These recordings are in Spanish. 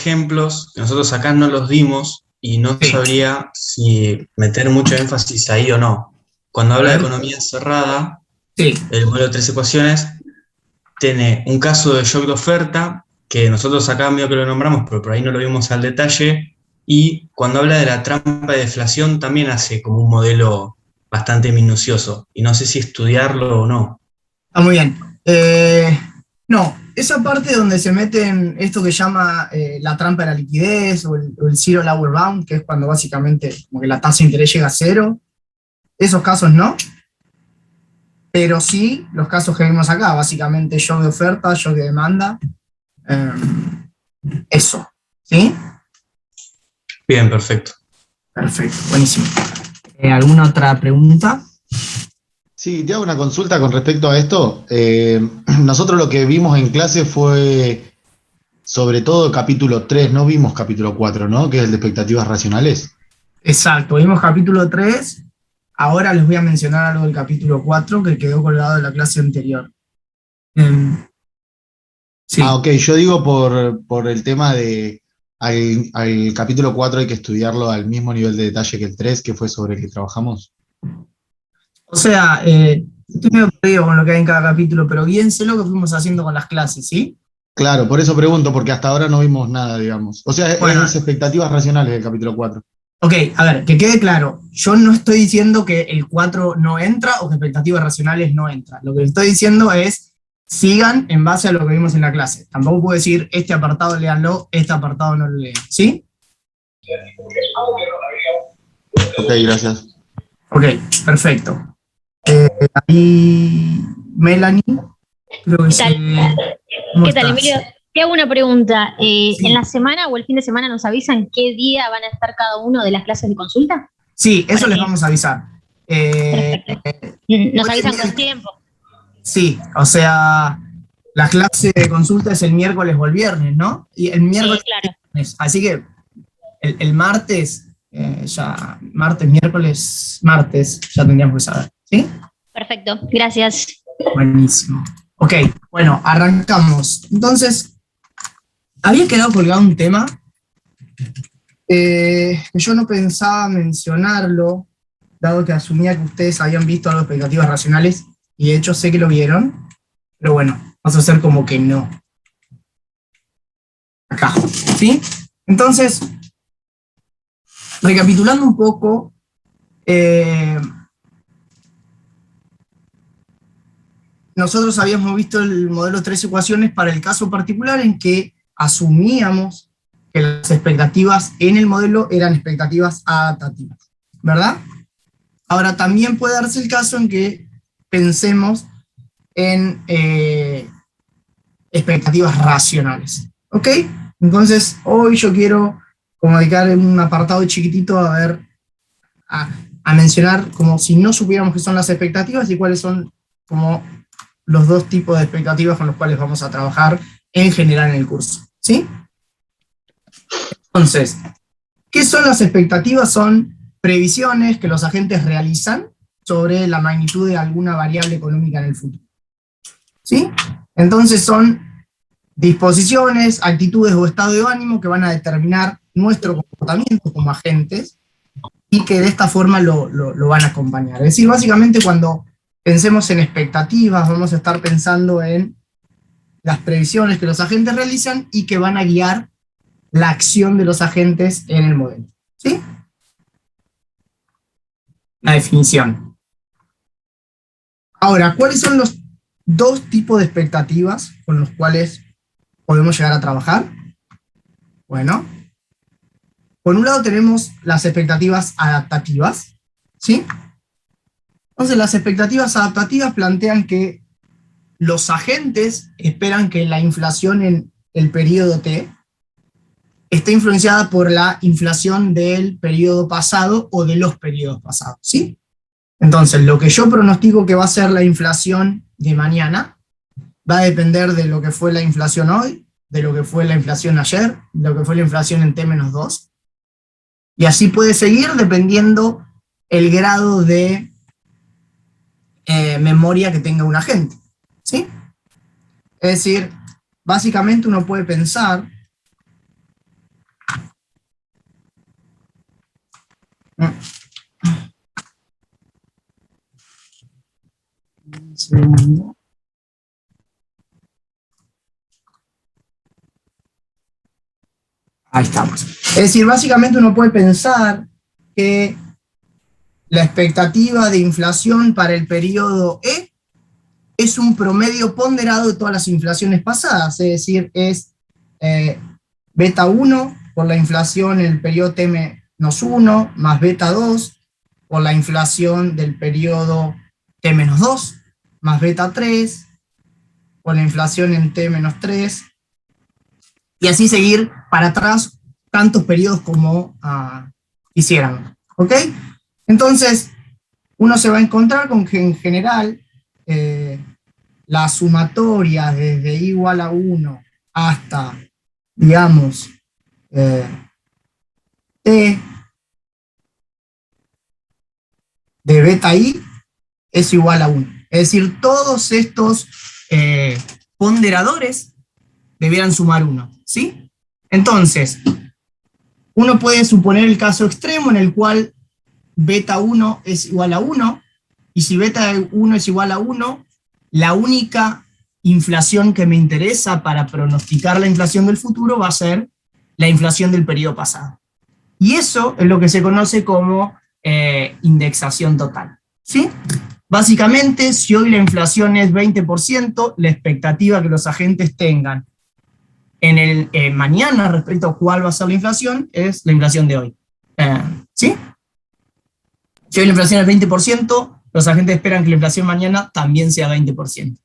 ejemplos que nosotros acá no los dimos y no Sí. sabría si meter mucho énfasis ahí o no. Cuando A habla de ver. economía cerrada, Sí. el modelo de tres ecuaciones tiene un caso de shock de oferta, que nosotros acá medio que lo nombramos, pero por ahí no lo vimos al detalle, y cuando habla de la trampa de deflación también hace como un modelo bastante minucioso, y no sé si estudiarlo o no. Está muy bien. No, esa parte donde se meten esto que llama la trampa de la liquidez o el zero lower bound, que es cuando básicamente como que la tasa de interés llega a cero, esos casos no, pero sí los casos que vimos acá, básicamente shock de oferta, shock de demanda, eh, eso. ¿Sí? Bien, perfecto. Perfecto, buenísimo. ¿Alguna otra pregunta? Sí, te hago una consulta con respecto a esto. Nosotros lo que vimos en clase fue sobre todo capítulo 3, no vimos capítulo 4, ¿no? Que es el de expectativas racionales. Exacto, vimos capítulo 3. Ahora les voy a mencionar algo del capítulo 4 que quedó colgado de la clase anterior. Ah, Sí, ok, yo digo por el tema de al capítulo 4 hay que estudiarlo al mismo nivel de detalle que el 3, que fue sobre el que trabajamos. o sea, estoy medio perdido con lo que hay en cada capítulo, pero bien sé lo que fuimos haciendo con las clases, ¿sí? Claro, por eso pregunto, porque hasta ahora no vimos nada, digamos. O sea, Bueno, es expectativas racionales del capítulo 4. ok, a ver, que quede claro, yo no estoy diciendo que el 4 no entra o que expectativas racionales no entra. Lo que estoy diciendo es, sigan en base a lo que vimos en la clase. Tampoco puedo decir, este apartado léanlo, este apartado no lo lean, ¿sí? Ok, gracias. Ok, perfecto. Ahí, Melanie, creo que ¿Qué tal? ¿cómo ¿Qué tal, estás? Emilio? Te hago una pregunta. ¿En Sí, la semana o el fin de semana nos avisan qué día van a estar cada uno de las clases de consulta? sí, eso Para les que, vamos a avisar. Eh, perfecto. Nos hoy es avisan con tiempo. sí, o sea, la clase de consulta es el miércoles o el viernes, ¿no? Y el Sí, miércoles, claro. así que el martes, ya, martes, miércoles, martes, ya tendríamos que saber, ¿sí? Perfecto. Gracias. Buenísimo. Ok, bueno, arrancamos. Entonces, había quedado colgado un tema que yo no pensaba mencionarlo, dado que asumía que ustedes habían visto algo de expectativas racionales, y de hecho sé que lo vieron, pero bueno, vamos a hacer como que no. Acá, ¿sí? Entonces, recapitulando un poco, nosotros habíamos visto el modelo de tres ecuaciones para el caso particular en que asumíamos que las expectativas en el modelo eran expectativas adaptativas, ¿verdad? Ahora, también puede darse el caso en que pensemos en expectativas racionales, ¿ok? Entonces, hoy yo quiero como dedicar un apartado chiquitito a ver, a mencionar como si no supiéramos qué son las expectativas y cuáles son como los dos tipos de expectativas con los cuales vamos a trabajar en general en el curso, ¿sí? Entonces, ¿qué son las expectativas? Son previsiones que los agentes realizan sobre la magnitud de alguna variable económica en el futuro, ¿sí? Entonces son disposiciones, actitudes o estado de ánimo que van a determinar nuestro comportamiento como agentes y que de esta forma lo van a acompañar. Es decir, básicamente cuando pensemos en expectativas, vamos a estar pensando en las previsiones que los agentes realizan y que van a guiar la acción de los agentes en el modelo. ¿Sí? La definición. Ahora, ¿cuáles son los dos tipos de expectativas con los cuales podemos llegar a trabajar? Bueno, por un lado tenemos las expectativas adaptativas, ¿sí? Entonces las expectativas adaptativas plantean que los agentes esperan que la inflación en el periodo T esté influenciada por la inflación del periodo pasado o de los periodos pasados, ¿sí? Entonces, lo que yo pronostico que va a ser la inflación de mañana va a depender de lo que fue la inflación hoy, de lo que fue la inflación ayer, de lo que fue la inflación en T-2, y así puede seguir dependiendo el grado de memoria que tenga un agente, ¿sí? Es decir, básicamente uno puede pensar Un segundo. Ahí estamos. Es decir, básicamente uno puede pensar que la expectativa de inflación para el periodo E es un promedio ponderado de todas las inflaciones pasadas, es decir, es beta 1 por la inflación en el periodo T-1 más beta 2 por la inflación del periodo T-2 más beta 3 por la inflación en T-3 y así seguir para atrás tantos periodos como quisieran. ¿Ok? Entonces, uno se va a encontrar con que en general la sumatoria desde i igual a 1 hasta, digamos, t de beta i es igual a 1. Es decir, todos estos ponderadores debieran sumar 1, ¿sí? Entonces, uno puede suponer el caso extremo en el cual beta 1 es igual a 1, y si beta 1 es igual a 1, la única inflación que me interesa para pronosticar la inflación del futuro va a ser la inflación del periodo pasado. Y eso es lo que se conoce como indexación total, ¿sí? Básicamente, si hoy la inflación es 20%, la expectativa que los agentes tengan en el mañana respecto a cuál va a ser la inflación es la inflación de hoy. ¿Sí? Si hoy la inflación es 20%, los agentes esperan que la inflación mañana también sea 20%.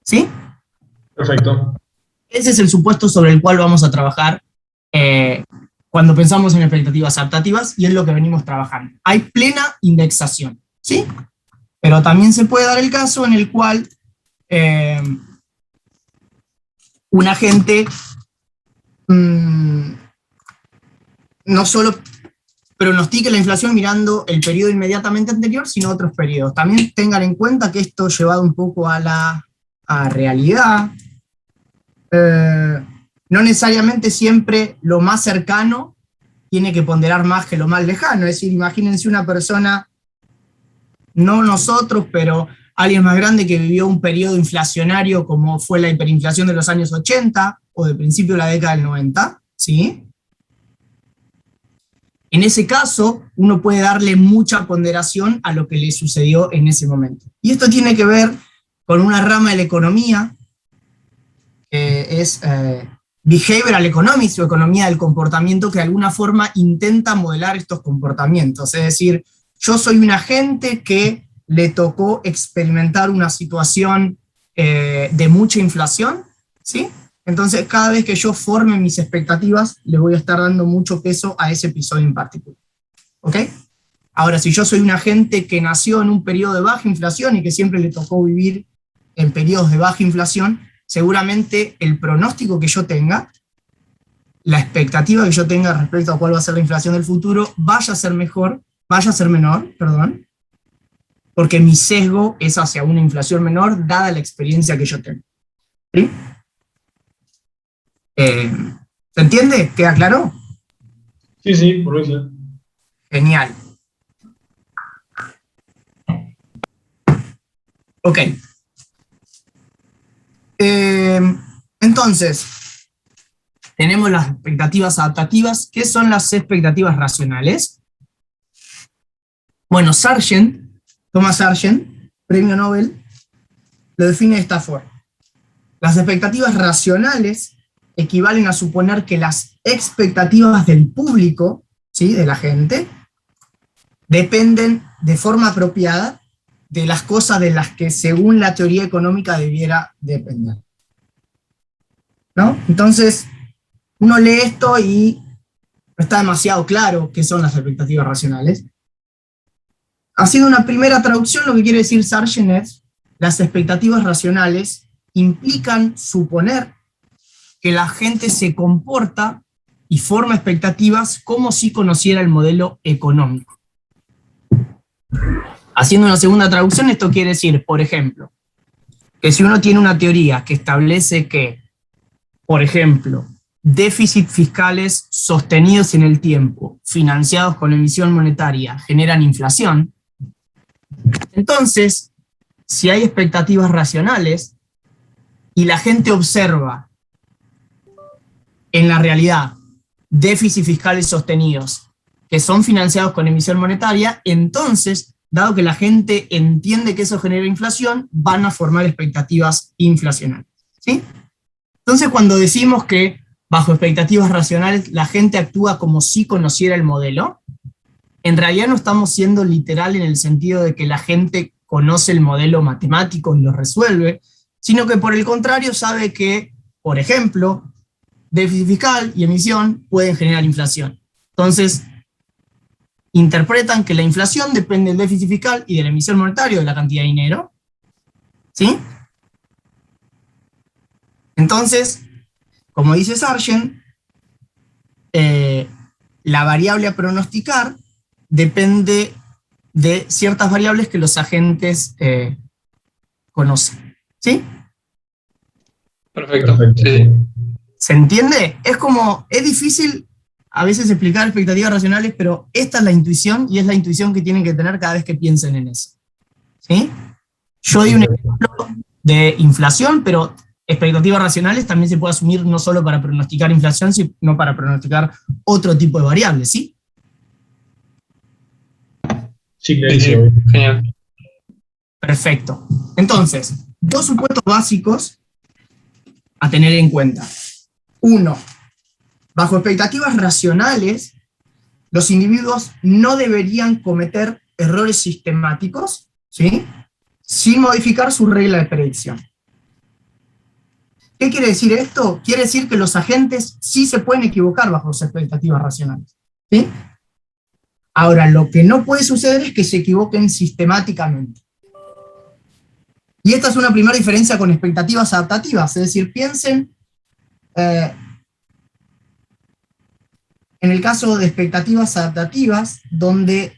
¿Sí? Perfecto. Ese es el supuesto sobre el cual vamos a trabajar cuando pensamos en expectativas adaptativas, y es lo que venimos trabajando. Hay plena indexación, ¿sí? Pero también se puede dar el caso en el cual un agente no solo pronostique la inflación mirando el periodo inmediatamente anterior, sino otros periodos. También tengan en cuenta que esto llevado un poco a la realidad, no necesariamente siempre lo más cercano tiene que ponderar más que lo más lejano. Es decir, imagínense una persona, no nosotros, pero alguien más grande que vivió un periodo inflacionario como fue la hiperinflación de los años 80 o de principio de la década del 90, ¿sí? En ese caso, uno puede darle mucha ponderación a lo que le sucedió en ese momento. Y esto tiene que ver con una rama de la economía, que es Behavioral Economics, o economía del comportamiento, que de alguna forma intenta modelar estos comportamientos. Es decir, yo soy un agente que le tocó experimentar una situación de mucha inflación, ¿sí? Entonces, cada vez que yo forme mis expectativas, le voy a estar dando mucho peso a ese episodio en particular. ¿Ok? Ahora, si yo soy un agente que nació en un periodo de baja inflación y que siempre le tocó vivir en periodos de baja inflación, seguramente el pronóstico que yo tenga, la expectativa que yo tenga respecto a cuál va a ser la inflación del futuro, vaya a ser menor, porque mi sesgo es hacia una inflación menor, dada la experiencia que yo tengo. ¿Sí? ¿Se entiende? ¿Queda claro? Sí, sí, por eso. Genial. Ok. Entonces, tenemos las expectativas adaptativas. ¿Qué son las expectativas racionales? Bueno, Thomas Sargent, premio Nobel, lo define de esta forma. Las expectativas racionales equivalen a suponer que las expectativas del público, ¿sí?, de la gente, dependen de forma apropiada de las cosas de las que según la teoría económica debiera depender. ¿No? Entonces, uno lee esto y no está demasiado claro qué son las expectativas racionales. Haciendo una primera traducción, lo que quiere decir Sargent es: las expectativas racionales implican suponer que la gente se comporta y forma expectativas como si conociera el modelo económico. Haciendo una segunda traducción, esto quiere decir, por ejemplo, que si uno tiene una teoría que establece que, por ejemplo, déficits fiscales sostenidos en el tiempo financiados con emisión monetaria generan inflación, entonces, si hay expectativas racionales y la gente observa en la realidad déficits fiscales sostenidos que son financiados con emisión monetaria, entonces, dado que la gente entiende que eso genera inflación, van a formar expectativas inflacionarias, ¿sí? Entonces, cuando decimos que bajo expectativas racionales la gente actúa como si conociera el modelo, en realidad no estamos siendo literal en el sentido de que la gente conoce el modelo matemático y lo resuelve, sino que por el contrario sabe que, por ejemplo, déficit fiscal y emisión pueden generar inflación. Entonces, interpretan que la inflación depende del déficit fiscal y de la emisión monetaria, de la cantidad de dinero, ¿sí? Entonces, como dice Sargent, la variable a pronosticar depende de ciertas variables que los agentes conocen, ¿sí? Perfecto. Perfecto. Sí. ¿Se entiende? Es difícil a veces explicar expectativas racionales, pero esta es la intuición y es la intuición que tienen que tener cada vez que piensen en eso, ¿sí? Yo di un ejemplo de inflación, pero expectativas racionales también se puede asumir no solo para pronosticar inflación, sino para pronosticar otro tipo de variables, ¿sí? Sí, Sí, clarísimo. Genial. Perfecto. Entonces, dos supuestos básicos a tener en cuenta. Uno, bajo expectativas racionales, los individuos no deberían cometer errores sistemáticos, ¿sí?, sin modificar su regla de predicción. ¿Qué quiere decir esto? Quiere decir que los agentes sí se pueden equivocar bajo sus expectativas racionales, ¿sí? Ahora, lo que no puede suceder es que se equivoquen sistemáticamente. Y esta es una primera diferencia con expectativas adaptativas, es decir, piensen en el caso de expectativas adaptativas, donde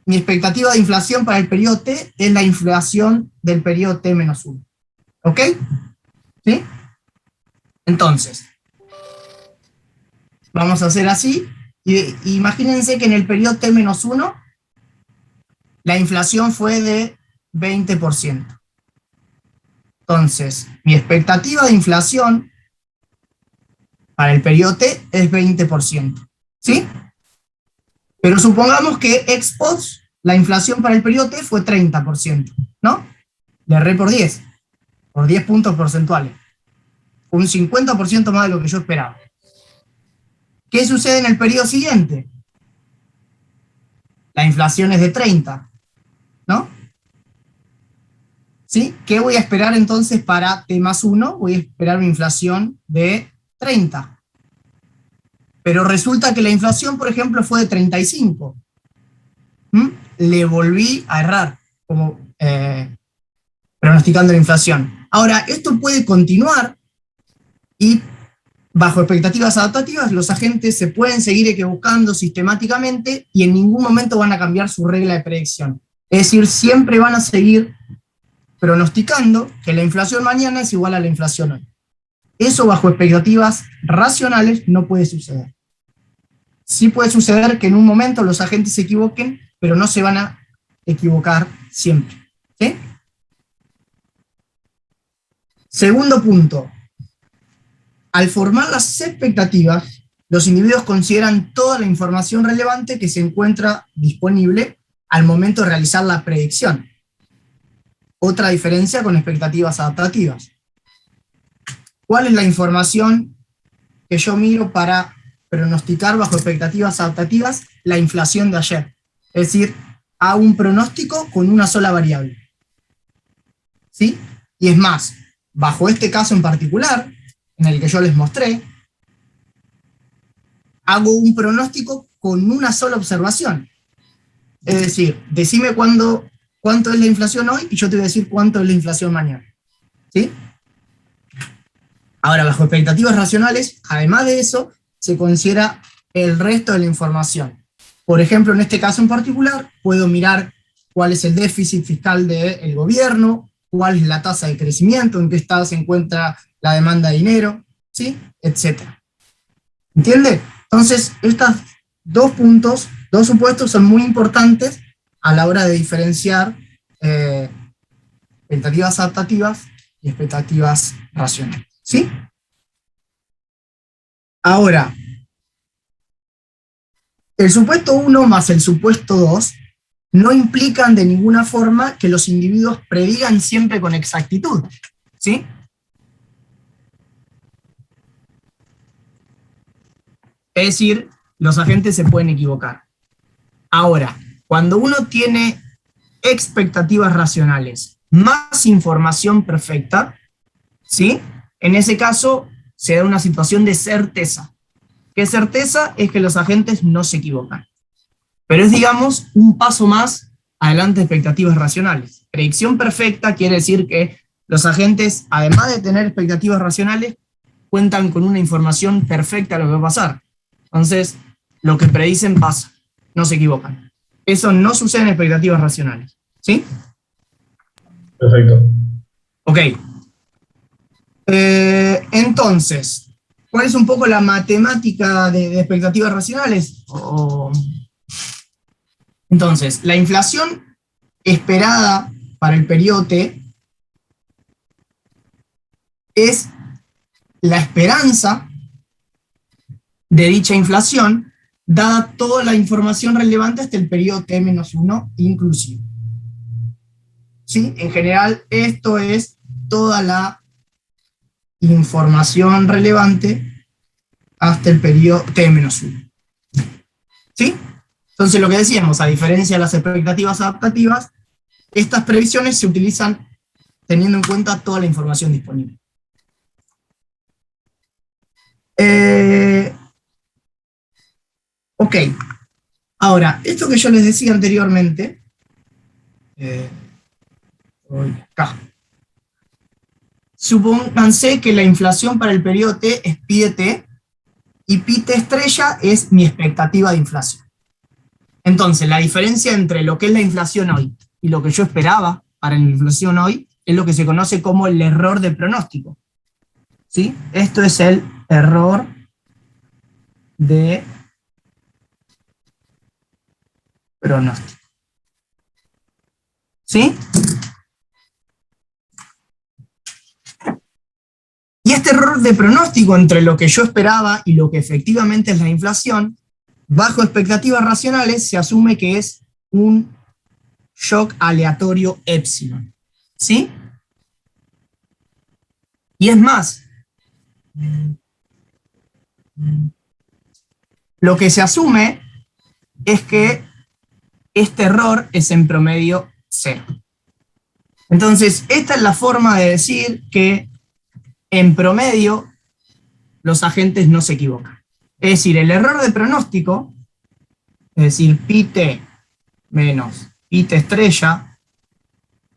mi expectativa de inflación para el periodo T es la inflación del periodo T menos 1. ¿Ok? ¿Sí? Entonces, vamos a hacer así. Y imagínense que en el periodo T menos 1, la inflación fue de 20%. Entonces, mi expectativa de inflación para el periodo T es 20%. ¿Sí? Pero supongamos que ex post, la inflación para el periodo T fue 30%, ¿no? Le erré por 10 puntos porcentuales. Un 50% más de lo que yo esperaba. ¿Qué sucede en el periodo siguiente? La inflación es de 30, ¿no? ¿Sí? ¿Qué voy a esperar entonces para T más 1? Voy a esperar una inflación de 30. Pero resulta que la inflación, por ejemplo, fue de 35. Le volví a errar, como pronosticando la inflación. Ahora, esto puede continuar y bajo expectativas adaptativas los agentes se pueden seguir equivocando sistemáticamente y en ningún momento van a cambiar su regla de predicción. Es decir, siempre van a seguir pronosticando que la inflación mañana es igual a la inflación hoy. Eso bajo expectativas racionales no puede suceder. Sí puede suceder que en un momento los agentes se equivoquen, pero no se van a equivocar siempre. ¿Sí? Segundo punto. Al formar las expectativas, los individuos consideran toda la información relevante que se encuentra disponible al momento de realizar la predicción. Otra diferencia con expectativas adaptativas. ¿Cuál es la información que yo miro para pronosticar bajo expectativas adaptativas la inflación de ayer? Es decir, hago un pronóstico con una sola variable. ¿Sí? Y es más, bajo este caso en particular, en el que yo les mostré, hago un pronóstico con una sola observación. Es decir, decime cuánto es la inflación hoy y yo te voy a decir cuánto es la inflación mañana. ¿Sí? Ahora, bajo expectativas racionales, además de eso, se considera el resto de la información. Por ejemplo, en este caso en particular, puedo mirar cuál es el déficit fiscal del gobierno, cuál es la tasa de crecimiento, en qué estado se encuentra la demanda de dinero, ¿sí? Etcétera. ¿Entiende? Entonces, estos dos supuestos son muy importantes a la hora de diferenciar expectativas adaptativas y expectativas racionales. ¿Sí? Ahora, el supuesto 1 más el supuesto 2 no implican de ninguna forma que los individuos predigan siempre con exactitud. ¿Sí? Es decir, los agentes se pueden equivocar. Ahora, cuando uno tiene expectativas racionales más información perfecta, ¿sí? En ese caso se da una situación de certeza. ¿Qué certeza? Es que los agentes no se equivocan. Pero es, digamos, un paso más adelante de expectativas racionales. Predicción perfecta quiere decir que los agentes, además de tener expectativas racionales, cuentan con una información perfecta de lo que va a pasar. Entonces, lo que predicen pasa, no se equivocan. Eso no sucede en expectativas racionales. ¿Sí? Perfecto. Ok. Entonces, ¿cuál es un poco la matemática de expectativas racionales? Entonces, la inflación esperada para el periodo T es la esperanza de dicha inflación, dada toda la información relevante hasta el periodo T-1 inclusive. ¿Sí? En general, esto es toda la información relevante hasta el periodo T-1. ¿Sí? Entonces, lo que decíamos, a diferencia de las expectativas adaptativas, estas previsiones se utilizan teniendo en cuenta toda la información disponible. Ok. Ahora, esto que yo les decía anteriormente, acá. Supónganse que la inflación para el periodo T es pi de T, y pi T estrella es mi expectativa de inflación. Entonces, la diferencia entre lo que es la inflación hoy y lo que yo esperaba para la inflación hoy es lo que se conoce como el error de pronóstico. ¿Sí? Esto es el error de pronóstico. ¿Sí? Y este error de pronóstico entre lo que yo esperaba y lo que efectivamente es la inflación, bajo expectativas racionales se asume que es un shock aleatorio epsilon. ¿Sí? Y es más, lo que se asume es que este error es en promedio 0. Entonces, esta es la forma de decir que en promedio los agentes no se equivocan. Es decir, el error de pronóstico, es decir, pi t menos pi t estrella,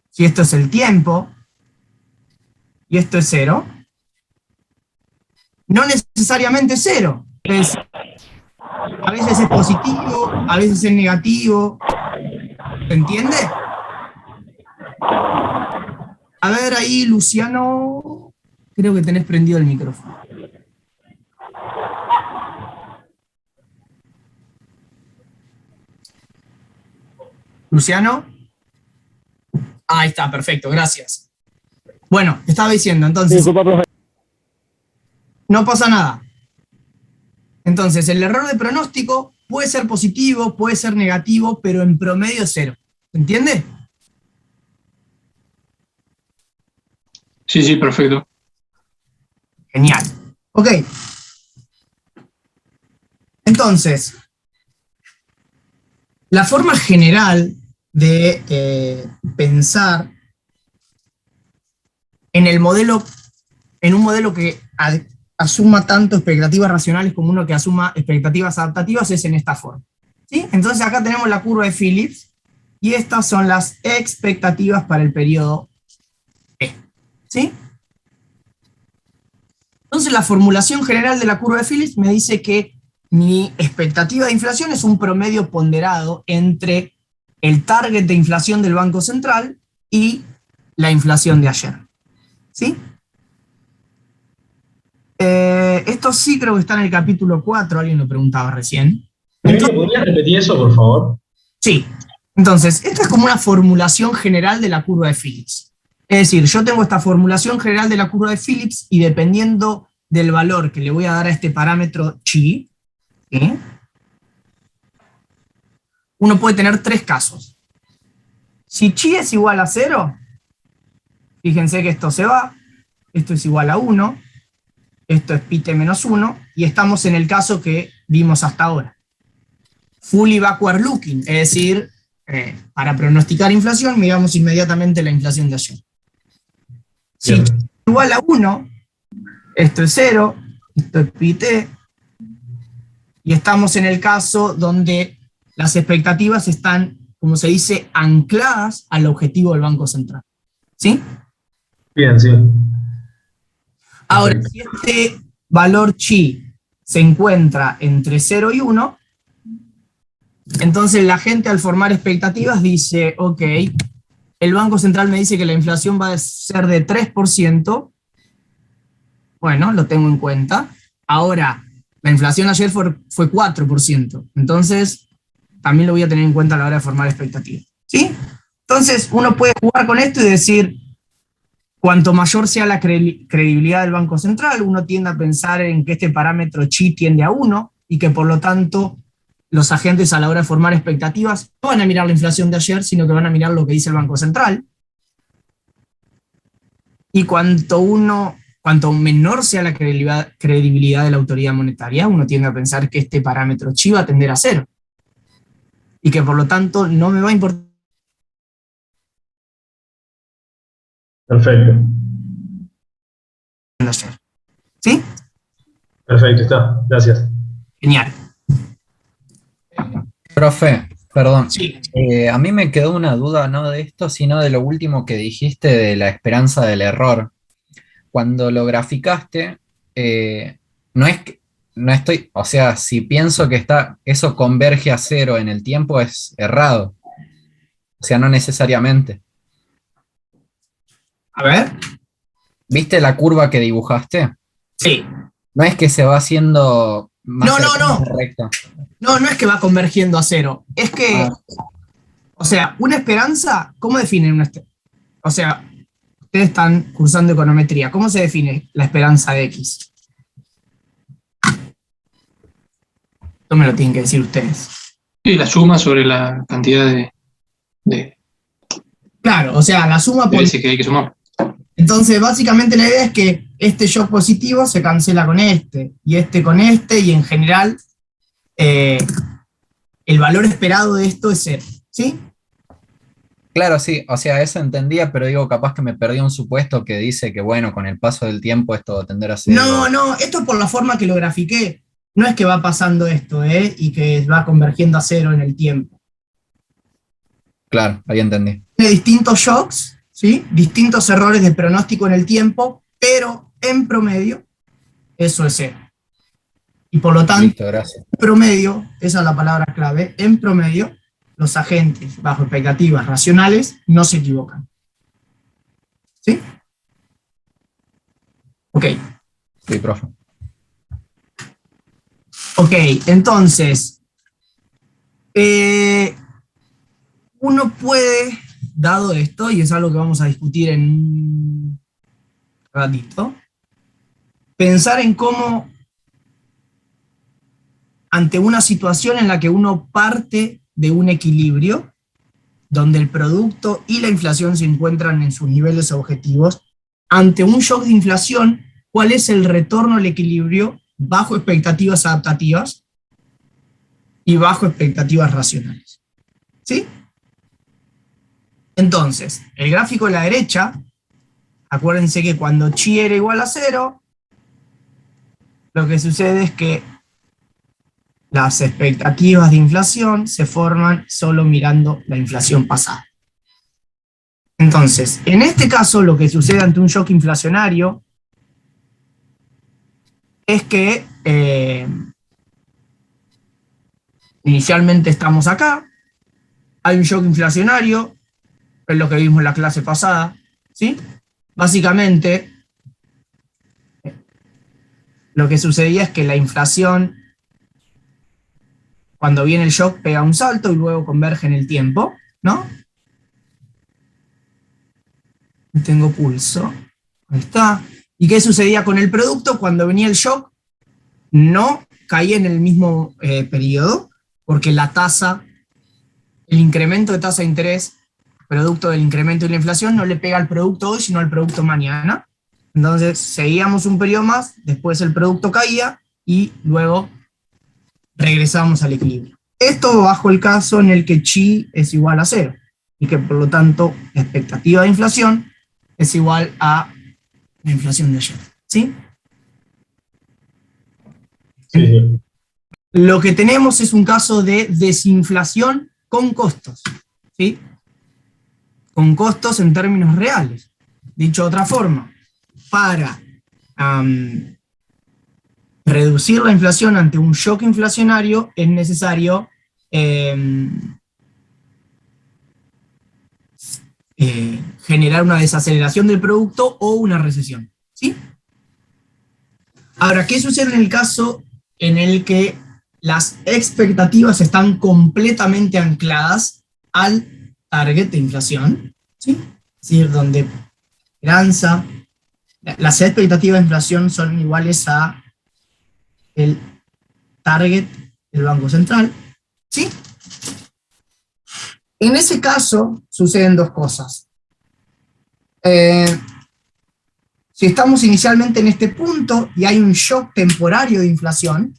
si esto es el tiempo y esto es 0, no necesariamente 0. Es, a veces es positivo, a veces es negativo. ¿Se entiende? A ver ahí, Luciano, creo que tenés prendido el micrófono. Luciano. Ahí está, perfecto, gracias. Bueno, estaba diciendo, entonces, Disculpa, profe. no pasa nada. Entonces, el error de pronóstico puede ser positivo, puede ser negativo, pero en promedio es 0. ¿Se entiende? Sí, sí, perfecto. Genial. Ok. Entonces, la forma general de pensar en el modelo, en un modelo que asuma tanto expectativas racionales como uno que asuma expectativas adaptativas es en esta forma. ¿Sí? Entonces acá tenemos la curva de Phillips y estas son las expectativas para el periodo E. ¿Sí? Entonces la formulación general de la curva de Phillips me dice que mi expectativa de inflación es un promedio ponderado entre el target de inflación del Banco Central y la inflación de ayer. ¿Sí? Esto sí creo que está en el capítulo 4, alguien lo preguntaba recién. Emilio, ¿podrías repetir eso, por favor? Sí. Entonces, esto es como una formulación general de la curva de Phillips. Es decir, yo tengo esta formulación general de la curva de Phillips y dependiendo del valor que le voy a dar a este parámetro chi, ¿sí?, uno puede tener tres casos. Si chi es igual a 0, fíjense que esto se va, esto es igual a 1, esto es pi t menos 1, y estamos en el caso que vimos hasta ahora. Fully backward looking, es decir, para pronosticar inflación, miramos inmediatamente la inflación de ayer. Si Bien. chi es igual a 1, esto es 0, esto es pi t, y estamos en el caso donde las expectativas están, como se dice, ancladas al objetivo del Banco Central. ¿Sí? Bien, sí. Ahora, Perfecto. si este valor chi se encuentra entre 0 y 1, entonces la gente al formar expectativas dice, ok, el Banco Central me dice que la inflación va a ser de 3%, bueno, lo tengo en cuenta. Ahora, la inflación ayer fue 4%, entonces también lo voy a tener en cuenta a la hora de formar expectativas. ¿Sí? Entonces uno puede jugar con esto y decir, cuanto mayor sea la credibilidad del Banco Central, uno tiende a pensar en que este parámetro chi tiende a 1 y que por lo tanto los agentes a la hora de formar expectativas no van a mirar la inflación de ayer, sino que van a mirar lo que dice el Banco Central. Y cuanto menor sea la credibilidad de la autoridad monetaria, uno tiende a pensar que este parámetro chi va a tender a 0. Y que por lo tanto no me va a importar. Perfecto. ¿Sí? Perfecto, está. Gracias. Genial. Profe, perdón. Sí. A mí me quedó una duda no de esto, sino de lo último que dijiste de la esperanza del error. Cuando lo graficaste, no es que, no estoy, o sea, si pienso que eso converge a 0 en el tiempo es errado. O sea, no necesariamente. A ver. ¿Viste la curva que dibujaste? Sí. No es que se va haciendo más No. recta. No es que va convergiendo a 0. Es que, o sea, una esperanza, ¿cómo definen una esperanza? O sea, ustedes están cursando econometría. ¿Cómo se define la esperanza de X? Esto me lo tienen que decir ustedes. Sí, la suma sobre la cantidad de Claro, o sea, la suma por... veces que hay que sumar. Entonces, básicamente la idea es que este shock positivo se cancela con este con este, y en general el valor esperado de esto es 0. ¿Sí? Claro, sí, o sea, eso entendía, pero digo, capaz que me perdí un supuesto que dice que, bueno, con el paso del tiempo esto va a tender a 0. No, esto es por la forma que lo grafiqué. No es que va pasando esto, y que va convergiendo a 0 en el tiempo. Claro, ahí entendí. Tiene distintos shocks, ¿sí? Distintos errores de pronóstico en el tiempo, pero en promedio eso es 0. Y por lo tanto, Listo, gracias. en promedio, esa es la palabra clave, en promedio, los agentes bajo expectativas racionales no se equivocan. ¿Sí? Ok. Sí, profe. Ok, entonces, uno puede, dado esto, y es algo que vamos a discutir en un ratito, pensar en cómo, ante una situación en la que uno parte de un equilibrio, donde el producto y la inflación se encuentran en sus niveles objetivos, ante un shock de inflación, ¿cuál es el retorno al equilibrio bajo expectativas adaptativas y bajo expectativas racionales? ¿Sí? Entonces, el gráfico de la derecha, acuérdense que cuando chi era igual a 0, lo que sucede es que las expectativas de inflación se forman solo mirando la inflación pasada. Entonces, en este caso, lo que sucede ante un shock inflacionario es que inicialmente estamos acá, hay un shock inflacionario, es lo que vimos en la clase pasada, ¿sí? Básicamente, lo que sucedía es que la inflación, cuando viene el shock, pega un salto y luego converge en el tiempo, ¿no? Tengo pulso. Ahí está. ¿Y qué sucedía con el producto? Cuando venía el shock, no caía en el mismo periodo, porque la tasa, el incremento de tasa de interés, producto del incremento de la inflación, no le pega al producto hoy, sino al producto mañana. Entonces, seguíamos un periodo más, después el producto caía y luego regresamos al equilibrio. Esto bajo el caso en el que chi es igual a 0 y que por lo tanto la expectativa de inflación es igual a la inflación de ayer. ¿Sí? Sí. Lo que tenemos es un caso de desinflación con costos. ¿Sí? Con costos en términos reales. Dicho de otra forma, para reducir la inflación ante un shock inflacionario es necesario generar una desaceleración del producto o una recesión. ¿Sí? Ahora, ¿qué sucede en el caso en el que las expectativas están completamente ancladas al target de inflación? ¿Sí? Es decir, donde esperanza, las expectativas de inflación son iguales a el target del Banco Central. ¿Sí? En ese caso suceden dos cosas. Si estamos inicialmente en este punto y hay un shock temporario de inflación,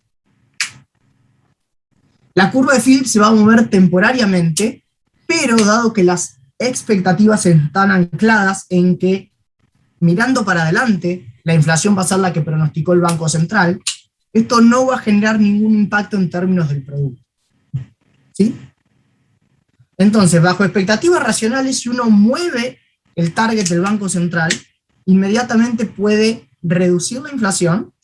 la curva de Phillips se va a mover temporariamente, pero dado que las expectativas están ancladas en que mirando para adelante la inflación va a ser la que pronosticó el Banco Central, esto no va a generar ningún impacto en términos del producto. ¿Sí? Entonces, bajo expectativas racionales, si uno mueve el target del Banco Central, inmediatamente puede reducir la inflación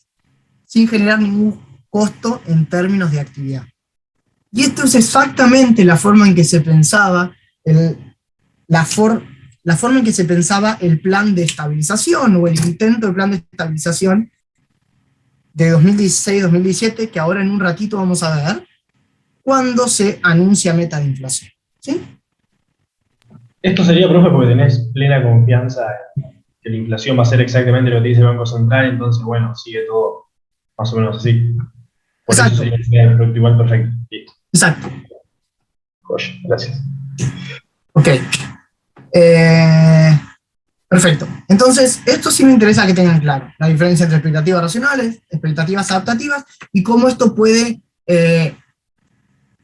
sin generar ningún costo en términos de actividad. Y esto es exactamente la forma en que se pensaba la forma en que se pensaba el plan de estabilización o el intento de plan de estabilización de 2016-2017, que ahora en un ratito vamos a ver, cuando se anuncia meta de inflación. ¿Sí? Esto sería, profe, porque tenés plena confianza en que la inflación va a ser exactamente lo que dice el Banco Central, entonces, bueno, sigue todo más o menos así. Por Exacto. eso sería el producto igual perfecto. Listo. Exacto. Joya, gracias. Ok. Perfecto. Entonces, esto sí me interesa que tengan claro. La diferencia entre expectativas racionales, expectativas adaptativas, y cómo esto puede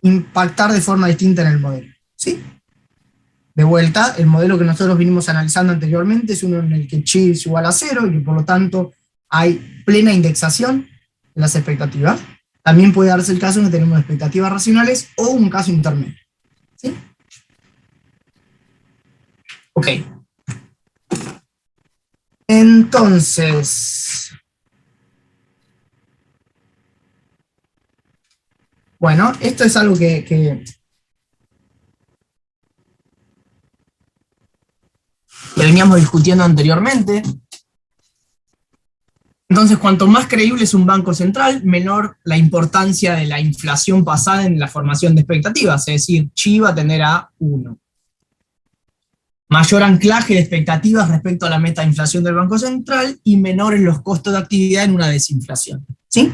impactar de forma distinta en el modelo. ¿Sí? De vuelta, el modelo que nosotros vinimos analizando anteriormente es uno en el que chi es igual a 0 y que por lo tanto hay plena indexación en las expectativas. También puede darse el caso en que tenemos expectativas racionales o un caso intermedio. ¿Sí? Ok. Entonces, bueno, esto es algo que veníamos discutiendo anteriormente. Entonces, cuanto más creíble es un banco central, menor la importancia de la inflación pasada en la formación de expectativas, es decir, chi va a tender a 1. Mayor anclaje de expectativas respecto a la meta de inflación del Banco Central y menores los costos de actividad en una desinflación. ¿Sí?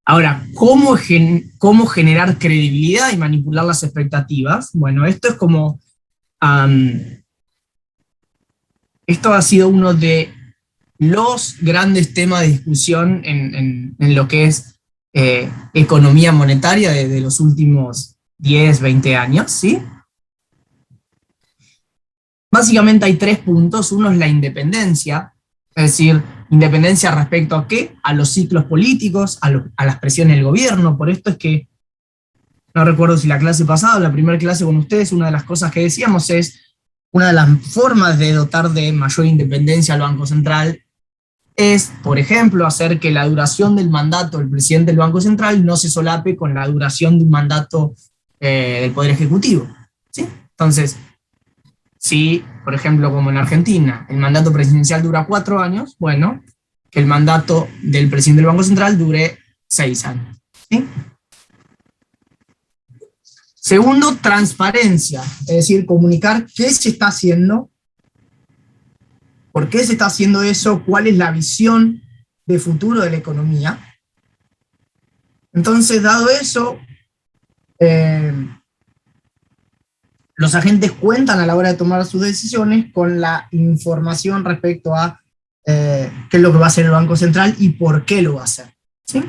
Ahora, ¿cómo generar credibilidad y manipular las expectativas? Bueno, esto es como... esto ha sido uno de los grandes temas de discusión en lo que es economía monetaria de los últimos 10, 20 años, ¿sí? Básicamente hay 3 puntos. Uno es la independencia, es decir, independencia respecto a ¿qué? A los ciclos políticos, a las presiones del gobierno. Por esto es que, no recuerdo si la clase pasada o la primera clase con ustedes, una de las cosas que decíamos es, una de las formas de dotar de mayor independencia al Banco Central es, por ejemplo, hacer que la duración del mandato del presidente del Banco Central no se solape con la duración de un mandato del Poder Ejecutivo. ¿Sí? Entonces, si, por ejemplo, como en Argentina, el mandato presidencial dura 4 años, bueno, que el mandato del presidente del Banco Central dure 6 años. ¿Sí? Segundo, transparencia, es decir, comunicar qué se está haciendo, por qué se está haciendo eso, cuál es la visión de futuro de la economía. Entonces, dado eso, los agentes cuentan a la hora de tomar sus decisiones con la información respecto a qué es lo que va a hacer el Banco Central y por qué lo va a hacer. ¿Sí?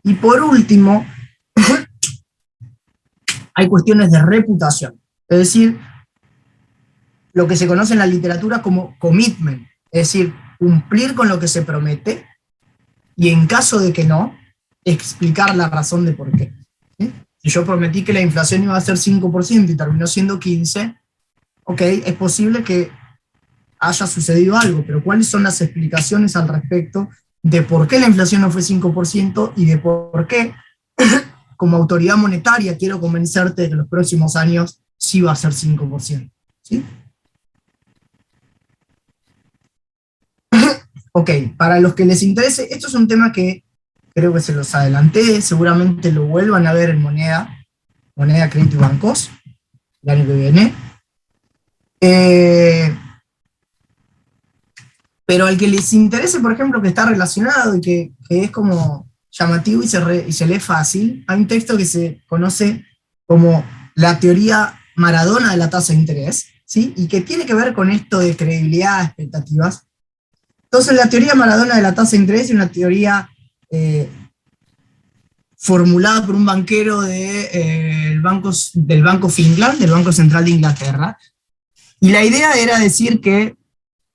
Y por último, hay cuestiones de reputación, es decir, lo que se conoce en la literatura como commitment, es decir, cumplir con lo que se promete y en caso de que no, explicar la razón de por qué. ¿Sí? Si yo prometí que la inflación iba a ser 5% y terminó siendo 15%, ok, es posible que haya sucedido algo, pero ¿cuáles son las explicaciones al respecto de por qué la inflación no fue 5% y de por qué, como autoridad monetaria, quiero convencerte de que los próximos años sí va a ser 5%? ¿Sí? Ok, para los que les interese, esto es un tema que creo que se los adelanté, seguramente lo vuelvan a ver en moneda, crédito y bancos, el año que viene. Pero al que les interese, por ejemplo, que está relacionado y que es como llamativo y se lee fácil, hay un texto que se conoce como la teoría Maradona de la tasa de interés, ¿sí? Y que tiene que ver con esto de credibilidad, expectativas. Entonces, la teoría Maradona de la tasa de interés es una teoría formulada por un banquero del Banco Fingland, del Banco Central de Inglaterra. Y la idea era decir que,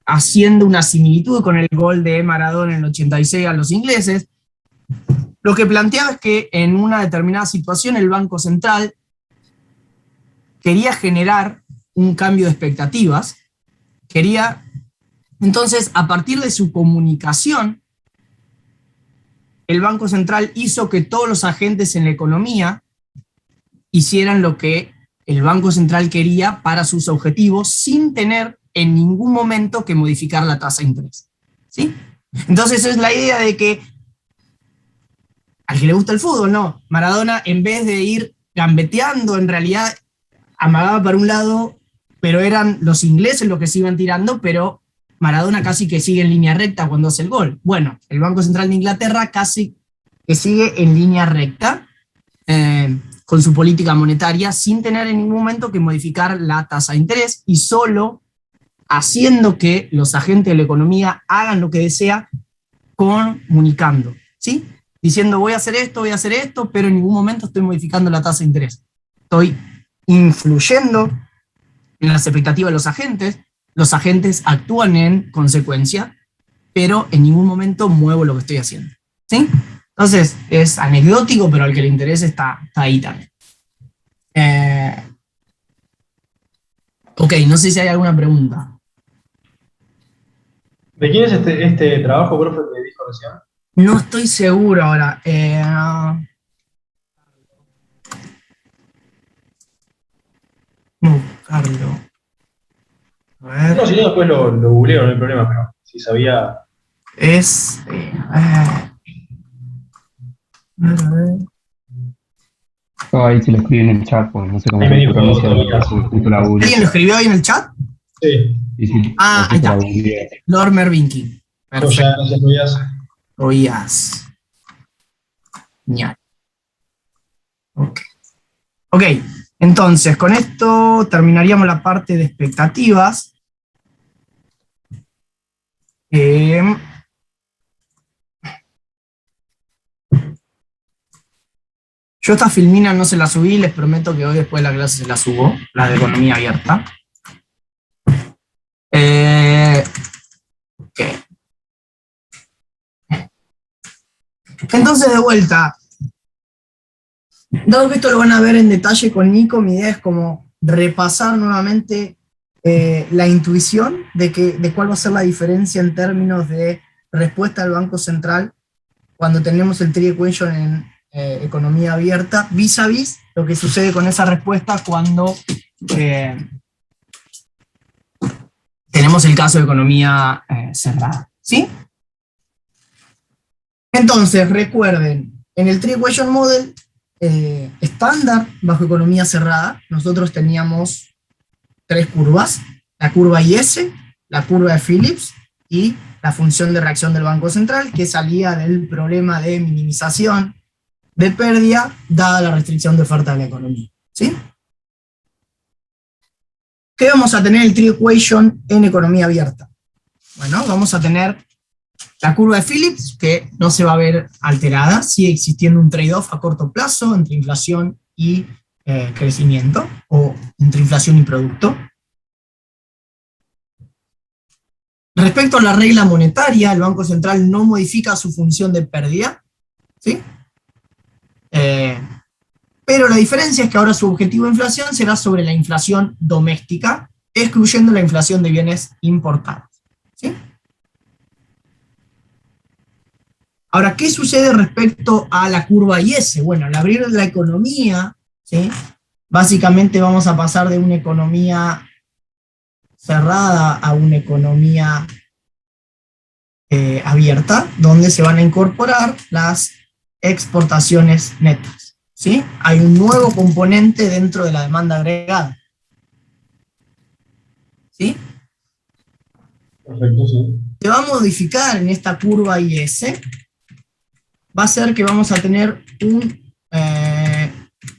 haciendo una similitud con el gol de Maradona en el 86 a los ingleses, lo que planteaba es que en una determinada situación el Banco Central quería generar un cambio de expectativas, entonces, a partir de su comunicación, el Banco Central hizo que todos los agentes en la economía hicieran lo que el Banco Central quería para sus objetivos sin tener en ningún momento que modificar la tasa de interés. ¿Sí? Entonces es la idea de que al que le gusta el fútbol, no, Maradona en vez de ir gambeteando, en realidad amagaba para un lado, pero eran los ingleses los que se iban tirando, pero Maradona casi que sigue en línea recta cuando hace el gol. Bueno, el Banco Central de Inglaterra casi que sigue en línea recta con su política monetaria sin tener en ningún momento que modificar la tasa de interés y solo haciendo que los agentes de la economía hagan lo que desea comunicando, ¿sí? Diciendo voy a hacer esto, pero en ningún momento estoy modificando la tasa de interés. Estoy influyendo en las expectativas de los agentes actúan en consecuencia, pero en ningún momento muevo lo que estoy haciendo. ¿Sí? Entonces, es anecdótico, pero al que le interese está ahí también. Ok, no sé si hay alguna pregunta. ¿De quién es este trabajo, profe, que dijo recién? No estoy seguro ahora. Buscarlo. A ver. No, si no, después lo googleo, no hay problema, pero si sabía. Es. A ver. Ahí se lo escribí en el chat, pues no sé cómo Ahí me se dijo, pronuncia. ¿Alguien lo escribió ahí en el chat? Sí. Ah, ahí está. Lord Mervinkin. Perfecto. Ya, gracias, Luis. Oías. Genial. Ok. Ok, entonces con esto terminaríamos la parte de expectativas. Yo esta filmina no se la subí, les prometo que hoy después de la clase se la subo, la de economía abierta. Okay. Entonces, de vuelta, dado que esto lo van a ver en detalle con Nico, mi idea es como repasar nuevamente la intuición de cuál va a ser la diferencia en términos de respuesta del Banco Central cuando tenemos el tree equation en economía abierta, vis a vis lo que sucede con esa respuesta cuando tenemos el caso de economía cerrada, ¿sí? Entonces, recuerden, en el Three Equation Model estándar bajo economía cerrada, nosotros teníamos 3 curvas, la curva IS, la curva de Phillips y la función de reacción del Banco Central, que salía del problema de minimización de pérdida dada la restricción de oferta de la economía, ¿sí? ¿Qué vamos a tener en el Three Equation en economía abierta? Bueno, vamos a tener la curva de Phillips, que no se va a ver alterada, sigue existiendo un trade-off a corto plazo entre inflación y crecimiento, o entre inflación y producto. Respecto a la regla monetaria, el Banco Central no modifica su función de pérdida, ¿sí? Pero la diferencia es que ahora su objetivo de inflación será sobre la inflación doméstica, excluyendo la inflación de bienes importados, ¿sí? Ahora, ¿qué sucede respecto a la curva IS? Bueno, al abrir la economía, ¿sí? Básicamente vamos a pasar de una economía cerrada a una economía abierta, donde se van a incorporar las exportaciones netas, ¿sí? Hay un nuevo componente dentro de la demanda agregada, ¿sí? Perfecto, sí. Se va a modificar en esta curva IS, va a ser que vamos a tener un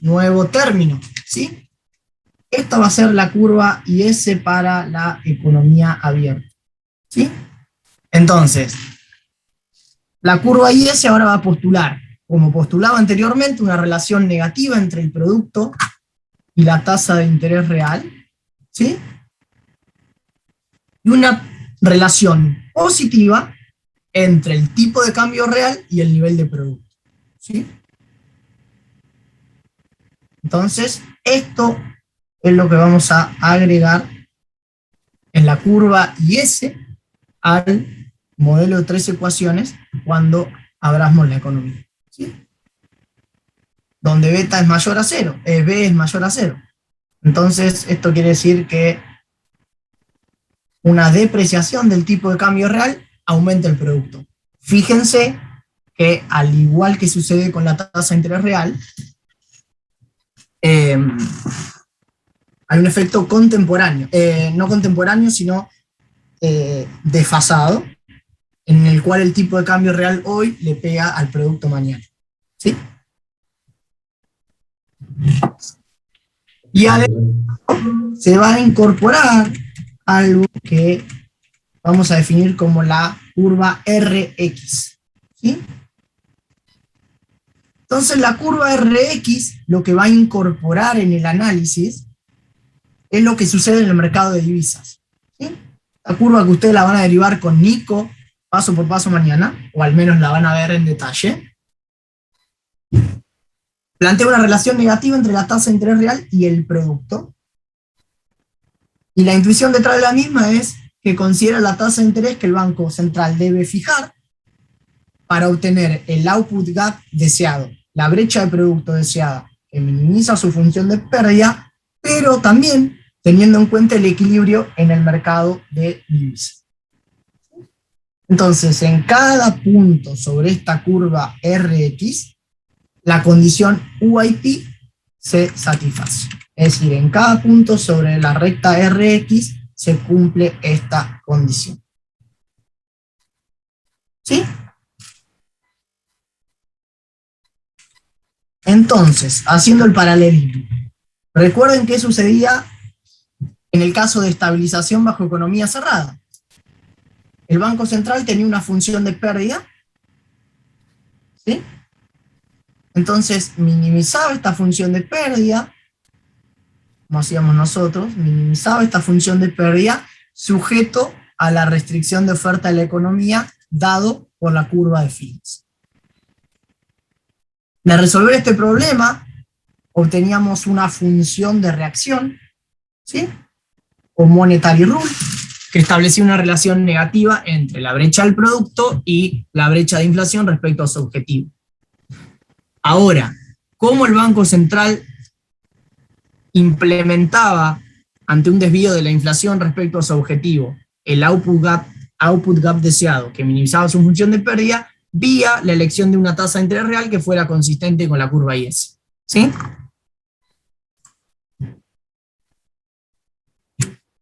nuevo término, ¿sí? Esta va a ser la curva IS para la economía abierta, ¿sí? Entonces, la curva IS ahora va a postular, como postulaba anteriormente, una relación negativa entre el producto y la tasa de interés real, ¿sí? Y una relación positiva entre el tipo de cambio real y el nivel de producto, ¿sí? Entonces, esto es lo que vamos a agregar en la curva IS al modelo de 3 ecuaciones cuando abramos la economía, ¿sí? Donde beta es mayor a 0, B es mayor a 0. Entonces, esto quiere decir que una depreciación del tipo de cambio real aumenta el producto. Fíjense que, al igual que sucede con la tasa de interés real, hay un efecto contemporáneo, no contemporáneo, sino desfasado, en el cual el tipo de cambio real hoy le pega al producto mañana, ¿sí? Y además se va a incorporar algo que vamos a definir como la curva RX, ¿sí? Entonces, la curva RX lo que va a incorporar en el análisis es lo que sucede en el mercado de divisas, ¿sí? La curva que ustedes la van a derivar con Nico paso por paso mañana, o al menos la van a ver en detalle, plantea una relación negativa entre la tasa de interés real y el producto. Y la intuición detrás de la misma es que considera la tasa de interés que el Banco Central debe fijar para obtener el output gap deseado, la brecha de producto deseada, que minimiza su función de pérdida, pero también teniendo en cuenta el equilibrio en el mercado de divisas. Entonces, en cada punto sobre esta curva RX, la condición UIP se satisface. Es decir, en cada punto sobre la recta RX se cumple esta condición, ¿sí? Entonces, haciendo el paralelismo, recuerden qué sucedía en el caso de estabilización bajo economía cerrada. El Banco Central tenía una función de pérdida, ¿sí? Entonces, minimizaba esta función de pérdida, como hacíamos nosotros, minimizaba esta función de pérdida sujeto a la restricción de oferta de la economía dado por la curva de Phillips. De resolver este problema, obteníamos una función de reacción, ¿sí? O monetary rule, que establecía una relación negativa entre la brecha del producto y la brecha de inflación respecto a su objetivo. Ahora, ¿cómo el Banco Central implementaba ante un desvío de la inflación respecto a su objetivo el output gap deseado, que minimizaba su función de pérdida, vía la elección de una tasa de interés real que fuera consistente con la curva IS. ¿Sí?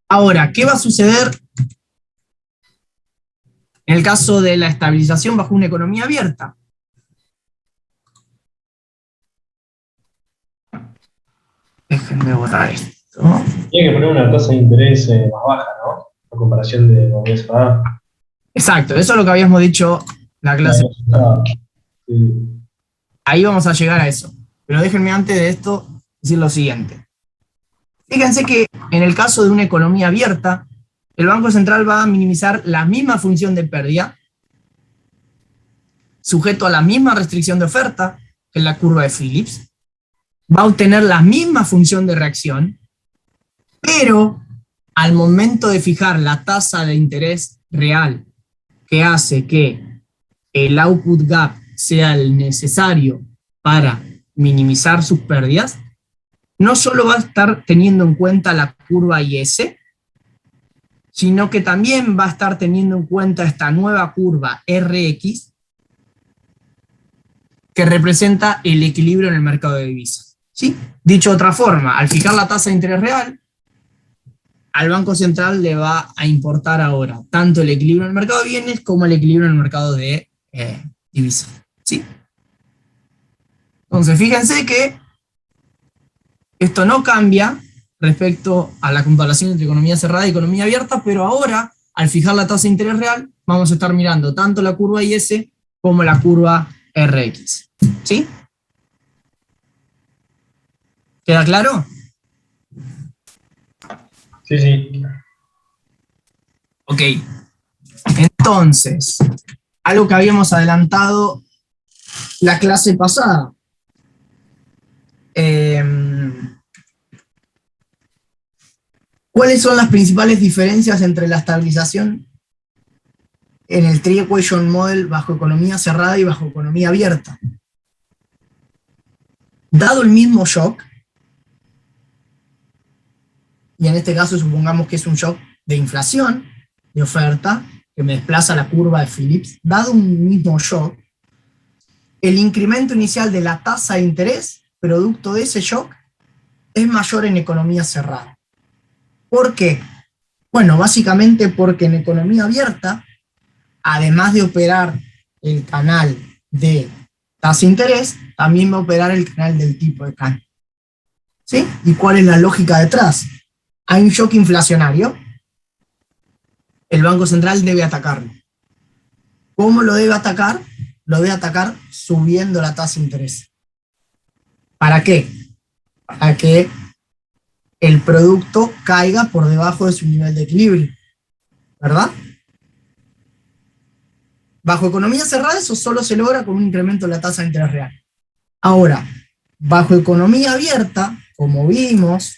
Ahora, ¿qué va a suceder en el caso de la estabilización bajo una economía abierta? Déjenme borrar esto. Tiene que poner una tasa de interés más baja, ¿no? A comparación de economía cerrada. Exacto, eso es lo que habíamos dicho la clase. Sí. Ahí vamos a llegar a eso. Pero déjenme antes de esto decir lo siguiente. Fíjense que en el caso de una economía abierta, el Banco Central va a minimizar la misma función de pérdida, sujeto a la misma restricción de oferta que en la curva de Phillips, va a obtener la misma función de reacción, pero al momento de fijar la tasa de interés real que hace que el output gap sea el necesario para minimizar sus pérdidas, no solo va a estar teniendo en cuenta la curva IS, sino que también va a estar teniendo en cuenta esta nueva curva RX, que representa el equilibrio en el mercado de divisas. ¿Sí? Dicho de otra forma, al fijar la tasa de interés real, al Banco Central le va a importar ahora tanto el equilibrio en el mercado de bienes como el equilibrio en el mercado de divisas. ¿Sí? Entonces, fíjense que esto no cambia respecto a la comparación entre economía cerrada y economía abierta, pero ahora, al fijar la tasa de interés real, vamos a estar mirando tanto la curva IS como la curva RX. ¿Sí? ¿Queda claro? Sí, sí. Ok. Entonces, algo que habíamos adelantado la clase pasada. ¿Cuáles son las principales diferencias entre la estabilización en el Three Equation Model bajo economía cerrada y bajo economía abierta? Dado el mismo shock, y en este caso supongamos que es un shock de inflación, de oferta, que me desplaza la curva de Phillips, dado un mismo shock, el incremento inicial de la tasa de interés, producto de ese shock, es mayor en economía cerrada. ¿Por qué? Bueno, básicamente porque en economía abierta, además de operar el canal de tasa de interés, también va a operar el canal del tipo de cambio. ¿Sí? ¿Y cuál es la lógica detrás? Hay un shock inflacionario, el Banco Central debe atacarlo. ¿Cómo lo debe atacar? Lo debe atacar subiendo la tasa de interés. ¿Para qué? Para que el producto caiga por debajo de su nivel de equilibrio, ¿verdad? Bajo economía cerrada eso solo se logra con un incremento de la tasa de interés real. Ahora, bajo economía abierta, como vimos,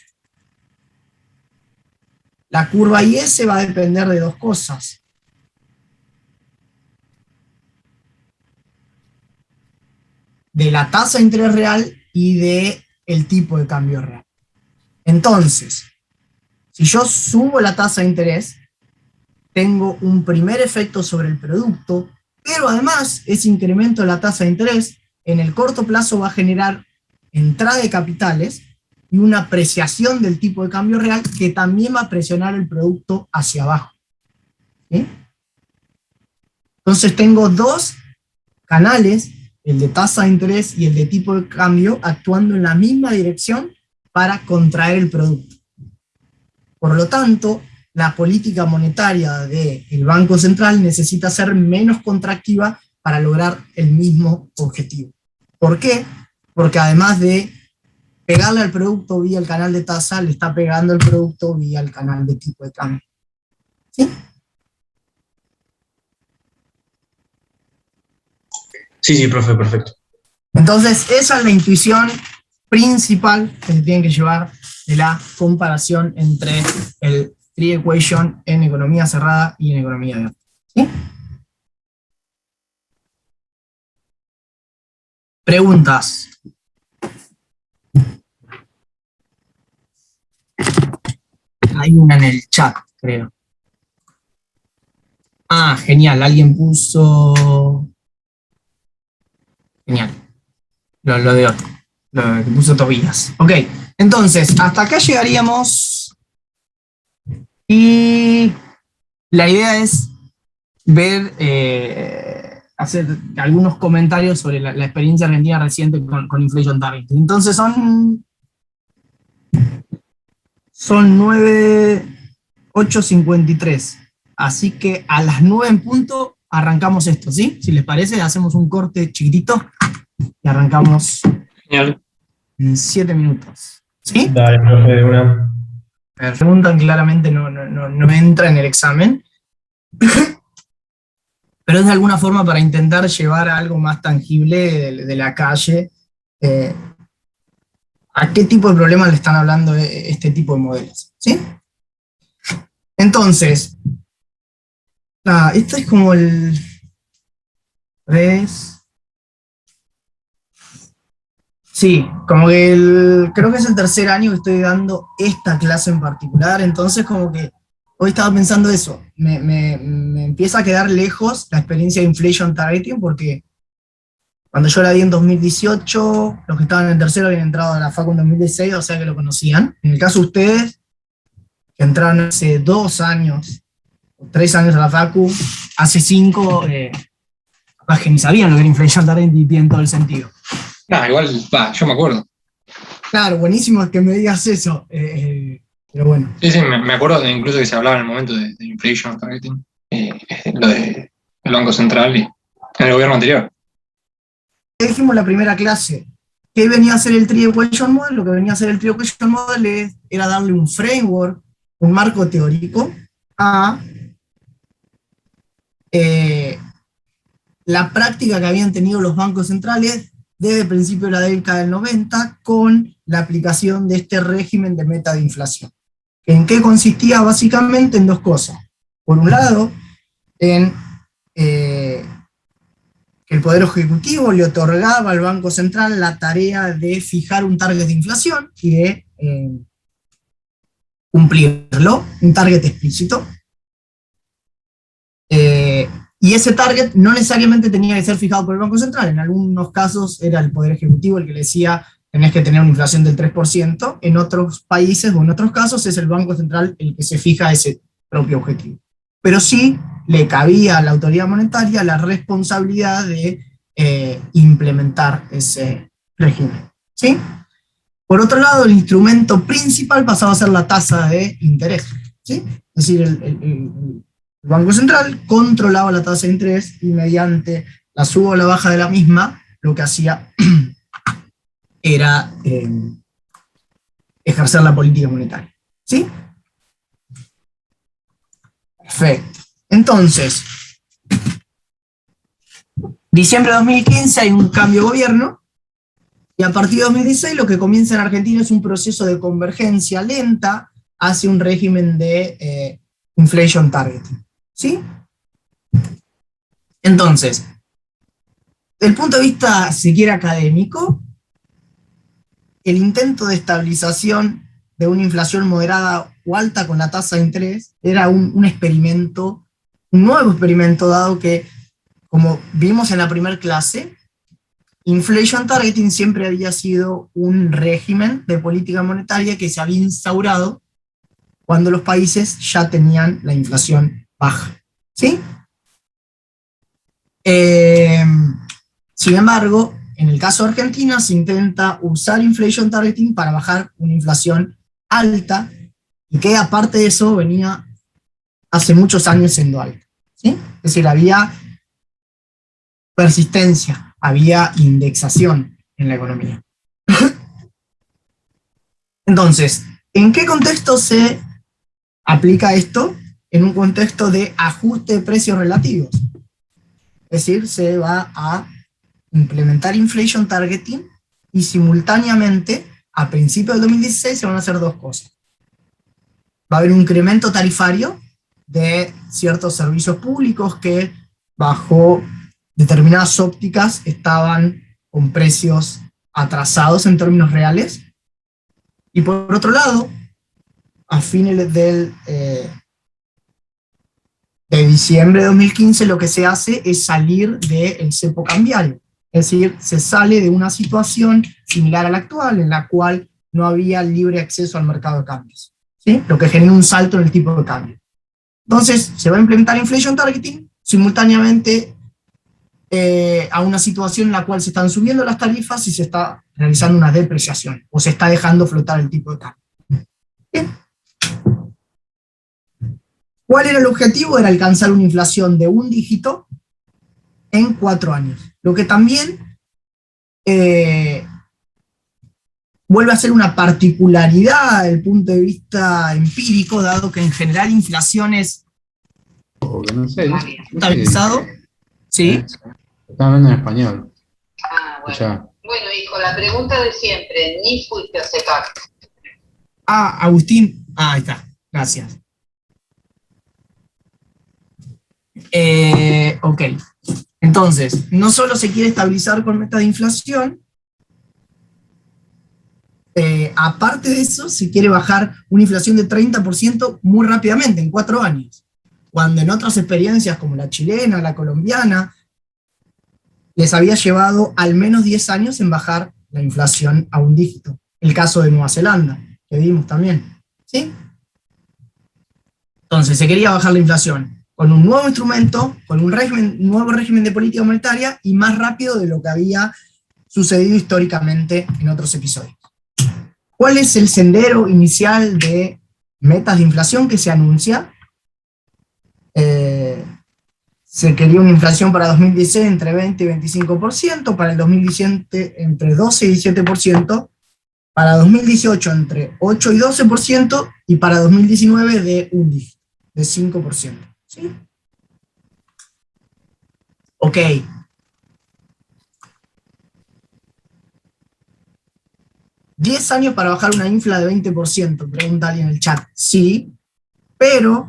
la curva IS va a depender de dos cosas. De la tasa de interés real y del tipo de cambio real. Entonces, si yo subo la tasa de interés, tengo un primer efecto sobre el producto, pero además ese incremento de la tasa de interés en el corto plazo va a generar entrada de capitales y una apreciación del tipo de cambio real que también va a presionar el producto hacia abajo. ¿Sí? Entonces tengo dos canales, el de tasa de interés y el de tipo de cambio, actuando en la misma dirección para contraer el producto. Por lo tanto, la política monetaria del Banco Central necesita ser menos contractiva para lograr el mismo objetivo. ¿Por qué? Porque además de pegarle al producto vía el canal de tasa, le está pegando el producto vía el canal de tipo de cambio. ¿Sí? Sí, profe, perfecto. Entonces, esa es la intuición principal que se tiene que llevar de la comparación entre el Three Equation en economía cerrada y en economía abierta. ¿Sí? Preguntas. Hay una en el chat, creo. Ah, genial, alguien puso... Genial, lo de otro, lo que puso Tobías. Ok, entonces, hasta acá llegaríamos y la idea es ver, hacer algunos comentarios sobre la experiencia argentina reciente con Inflation Targeting. Entonces son 8:53. Así que a las 9 en punto arrancamos esto, ¿sí? Si les parece, hacemos un corte chiquitito y arrancamos Genial. en 7 minutos. ¿Sí? Dale, profe, de una. Preguntan claramente no entra en el examen, pero es de alguna forma para intentar llevar a algo más tangible de la calle. ¿A qué tipo de problemas le están hablando este tipo de modelos? ¿Sí? Entonces, esto es como el 3. Sí, como que creo que es el tercer año que estoy dando esta clase en particular, entonces como que hoy estaba pensando eso, me empieza a quedar lejos la experiencia de Inflation Targeting porque cuando yo la di en 2018, los que estaban en el tercero habían entrado a la facu en 2016, o sea que lo conocían. En el caso de ustedes, que entraron hace 2 años, 3 años a la facu, hace 5, capaz que ni sabían lo que era Inflation Targeting y tienen todo el sentido. Igual, yo me acuerdo. Claro, buenísimo que me digas eso, pero bueno. Sí, me acuerdo incluso que se hablaba en el momento de inflation targeting, lo del Banco Central y en el gobierno anterior. Dijimos la primera clase, ¿qué venía a hacer el Tree Equation Model? Lo que venía a hacer el Tree Equation Model era darle un framework, un marco teórico a la práctica que habían tenido los bancos centrales desde el principio de la década del 90 con la aplicación de este régimen de meta de inflación. ¿En qué consistía? Básicamente en 2 cosas. Por un lado, en que el Poder Ejecutivo le otorgaba al Banco Central la tarea de fijar un target de inflación y de cumplirlo, un target explícito. Y ese target no necesariamente tenía que ser fijado por el Banco Central. En algunos casos era el Poder Ejecutivo el que le decía tenés que tener una inflación del 3%. En otros países o en otros casos es el Banco Central el que se fija ese propio objetivo. Pero sí le cabía a la autoridad monetaria la responsabilidad de implementar ese régimen. ¿Sí? Por otro lado, el instrumento principal pasaba a ser la tasa de interés. ¿Sí? Es decir, el Banco Central controlaba la tasa de interés y mediante la suba o la baja de la misma, lo que hacía era ejercer la política monetaria. ¿Sí? Perfecto. Entonces, diciembre de 2015 hay un cambio de gobierno y a partir de 2016 lo que comienza en Argentina es un proceso de convergencia lenta hacia un régimen de inflation targeting. ¿Sí? Entonces, desde el punto de vista siquiera académico, el intento de estabilización de una inflación moderada o alta con la tasa de interés era un experimento, un nuevo experimento, dado que, como vimos en la primera clase, inflation targeting siempre había sido un régimen de política monetaria que se había instaurado cuando los países ya tenían la inflación baja. ¿Sí? Sin embargo, en el caso de Argentina se intenta usar inflation targeting para bajar una inflación alta y que aparte de eso venía hace muchos años siendo alta. ¿Sí? Es decir, había persistencia, había indexación en la economía. Entonces, ¿en qué contexto se aplica esto? En un contexto de ajuste de precios relativos. Es decir, se va a implementar inflation targeting y simultáneamente, a principios del 2016, se van a hacer 2 cosas. Va a haber un incremento tarifario de ciertos servicios públicos que bajo determinadas ópticas estaban con precios atrasados en términos reales. Y por otro lado, a fines del de diciembre de 2015 lo que se hace es salir del cepo cambiario. Es decir, se sale de una situación similar a la actual, en la cual no había libre acceso al mercado de cambios, ¿sí? Lo que genera un salto en el tipo de cambio. Entonces, se va a implementar inflation targeting simultáneamente a una situación en la cual se están subiendo las tarifas y se está realizando una depreciación, o se está dejando flotar el tipo de cambio. Bien. ¿Cuál era el objetivo? Era alcanzar una inflación de un dígito en 4 años. Lo que también vuelve a ser una particularidad desde el punto de vista empírico, dado que en general inflación es Porque no sé, estabilizado. Sí. están hablando en español. Ah, bueno. Ya. Bueno, hijo, la pregunta de siempre, ni fuiste a secar. Ah, Agustín. Ah, ahí está. Gracias. Ok. Entonces, no solo se quiere estabilizar con metas de inflación, aparte de eso, se quiere bajar una inflación de 30% muy rápidamente, en 4 años. Cuando en otras experiencias, como la chilena, la colombiana, les había llevado al menos 10 años en bajar la inflación a un dígito. El caso de Nueva Zelanda, que vimos también. ¿Sí? Entonces, se quería bajar la inflación con un nuevo instrumento, con un nuevo régimen de política monetaria y más rápido de lo que había sucedido históricamente en otros episodios. ¿Cuál es el sendero inicial de metas de inflación que se anuncia? Se quería una inflación para 2016 entre 20 y 25%, para el 2017 entre 12 y 17%, para 2018 entre 8 y 12%, y para 2019 de un dígito, de 5%. ¿Sí? Ok. ¿10 años para bajar una infla de 20%? Pregunta alguien en el chat. Sí, pero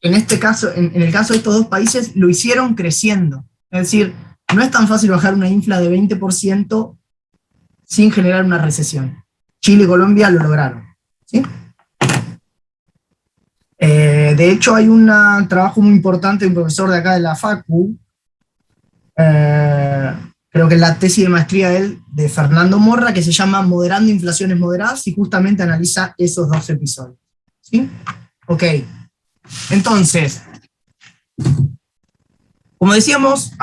en este caso, en el caso de estos dos países, lo hicieron creciendo. Es decir, no es tan fácil bajar una infla de 20% sin generar una recesión. Chile y Colombia lo lograron. ¿Sí? De hecho, hay un trabajo muy importante de un profesor de acá de la Facu, creo que es la tesis de maestría de Fernando Morra, que se llama Moderando inflaciones moderadas, y justamente analiza esos 2 episodios. ¿Sí? Ok. Entonces, como decíamos,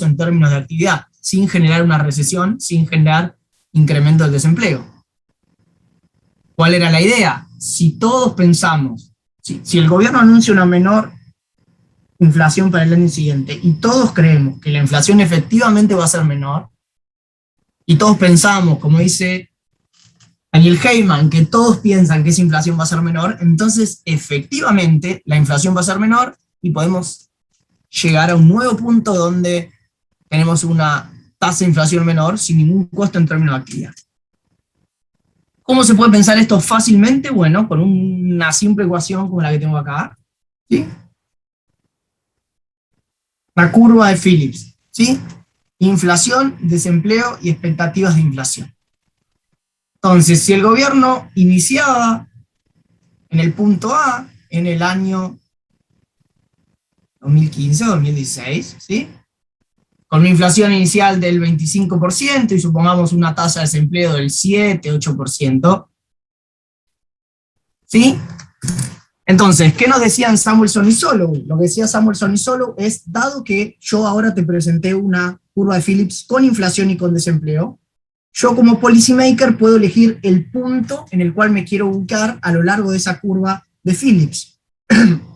en términos de actividad, sin generar una recesión, sin generar incremento del desempleo. ¿Cuál era la idea? Si todos pensamos, si el gobierno anuncia una menor inflación para el año siguiente y todos creemos que la inflación efectivamente va a ser menor, y todos pensamos, como dice Daniel Heyman, que todos piensan que esa inflación va a ser menor, entonces efectivamente la inflación va a ser menor y podemos llegar a un nuevo punto donde tenemos una tasa de inflación menor sin ningún costo en términos de actividad. ¿Cómo se puede pensar esto fácilmente? Bueno, con una simple ecuación como la que tengo acá. ¿Sí? La curva de Phillips. ¿Sí? Inflación, desempleo y expectativas de inflación. Entonces, si el gobierno iniciaba en el punto A en el año 2015 o 2016, ¿sí? Con una inflación inicial del 25% y supongamos una tasa de desempleo del 7-8%, ¿sí? Entonces, ¿qué nos decían Samuelson y Solow? Lo que decía Samuelson y Solow es, dado que yo ahora te presenté una curva de Phillips con inflación y con desempleo, yo como policymaker puedo elegir el punto en el cual me quiero ubicar a lo largo de esa curva de Phillips,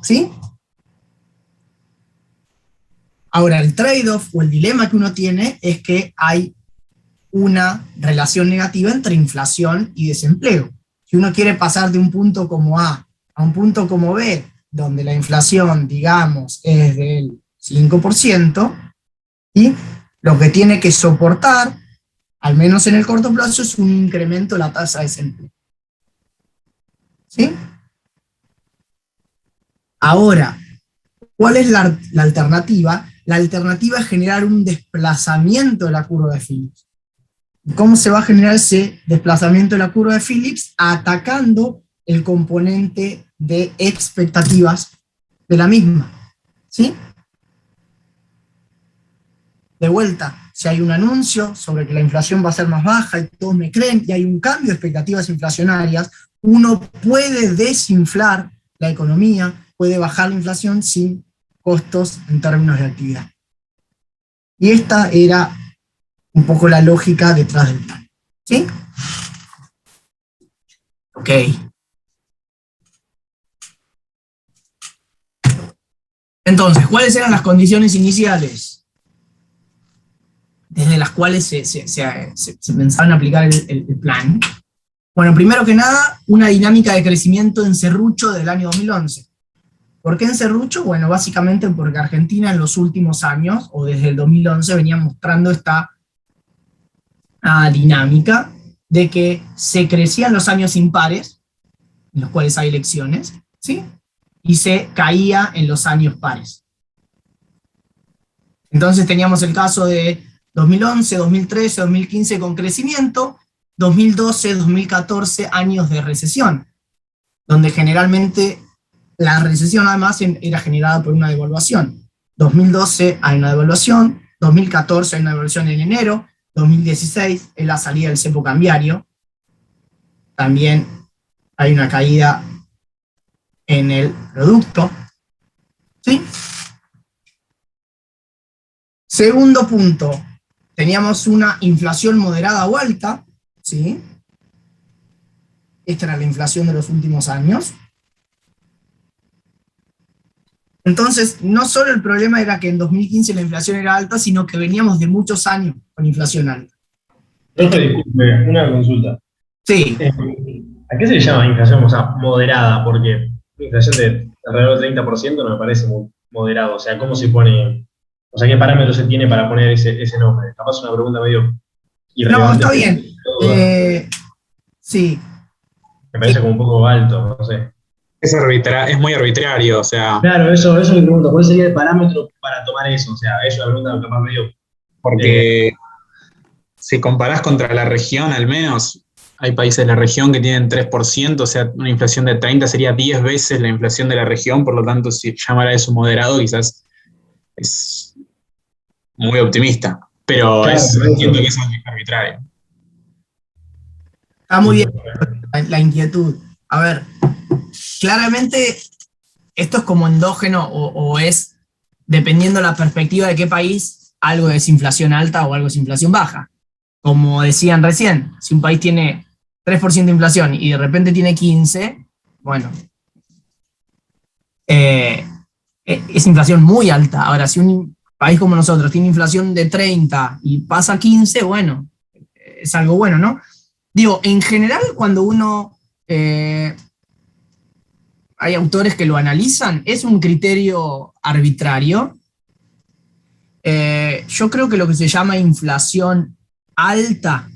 ¿sí? Ahora, el trade-off o el dilema que uno tiene es que hay una relación negativa entre inflación y desempleo. Si uno quiere pasar de un punto como A a un punto como B donde la inflación, digamos, es del 5%, y lo que tiene que soportar, al menos en el corto plazo, es un incremento de la tasa de desempleo. ¿Sí? Ahora, ¿cuál es la alternativa? La alternativa es generar un desplazamiento de la curva de Phillips. ¿Cómo se va a generar ese desplazamiento de la curva de Phillips? Atacando el componente de expectativas de la misma. ¿Sí? De vuelta, si hay un anuncio sobre que la inflación va a ser más baja y todos me creen, y hay un cambio de expectativas inflacionarias, uno puede desinflar la economía, puede bajar la inflación sin costos en términos de actividad. Y esta era un poco la lógica detrás del plan. ¿Sí? Ok. Entonces, ¿cuáles eran las condiciones iniciales desde las cuales se pensaba en aplicar el plan? Bueno, primero que nada, una dinámica de crecimiento en serrucho del año 2011. ¿Por qué en serrucho? Bueno, básicamente porque Argentina en los últimos años, o desde el 2011, venía mostrando esta dinámica de que se crecían los años impares, en los cuales hay elecciones, ¿sí? Y se caía en los años pares. Entonces teníamos el caso de 2011, 2013, 2015 con crecimiento, 2012, 2014 años de recesión, donde generalmente la recesión además era generada por una devaluación. 2012 hay una devaluación, 2014 hay una devaluación en enero, 2016 es la salida del cepo cambiario, también hay una caída en el producto. ¿Sí? Segundo punto, teníamos una inflación moderada o alta, ¿sí? Esta era la inflación de los últimos años. Entonces, no solo el problema era que en 2015 la inflación era alta, sino que veníamos de muchos años con inflación alta. Profe, disculpe, una consulta. Sí. ¿A qué se le llama inflación, o sea, moderada? Porque una inflación de alrededor del 30% no me parece muy moderado. O sea, ¿cómo se pone? O sea, ¿qué parámetros se tiene para poner ese nombre? Capaz una pregunta medio irrelevante. No, está bien. Sí. Me parece como un poco alto, no sé. Es muy arbitrario, o sea. Claro, eso me pregunto. ¿Cuál sería el parámetro para tomar eso? O sea, eso es una pregunta capaz medio. Porque si comparás contra la región, al menos, hay países de la región que tienen 3%, o sea, una inflación de 30 sería 10 veces la inflación de la región, por lo tanto, si llamara eso moderado, quizás es muy optimista. Pero Claro, entiendo que es arbitrario. Está muy bien la inquietud. A ver, claramente esto es como endógeno o es, dependiendo la perspectiva de qué país, algo es inflación alta o algo es inflación baja. Como decían recién, si un país tiene 3% de inflación y de repente tiene 15%, bueno, es inflación muy alta. Ahora, si un país como nosotros tiene inflación de 30 y pasa a 15, bueno, es algo bueno, ¿no? Digo, en general, cuando uno... hay autores que lo analizan, es un criterio arbitrario. Yo creo que lo que se llama inflación alta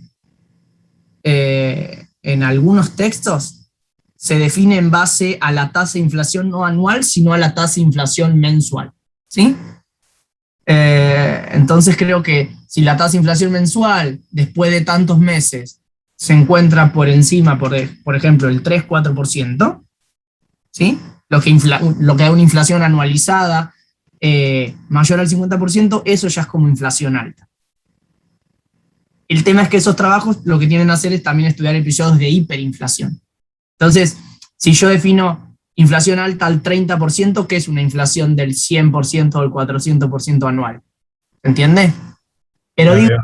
en algunos textos se define en base a la tasa de inflación no anual, sino a la tasa de inflación mensual. ¿Sí? Entonces creo que si la tasa de inflación mensual, después de tantos meses, se encuentra por encima, por ejemplo, el 3-4%, ¿sí? Lo que da una inflación anualizada mayor al 50%, eso ya es como inflación alta. El tema es que esos trabajos lo que tienen que hacer es también estudiar episodios de hiperinflación. Entonces, si yo defino inflación alta al 30%, ¿qué es una inflación del 100% o del 400% anual? ¿Entiende? Pero digo,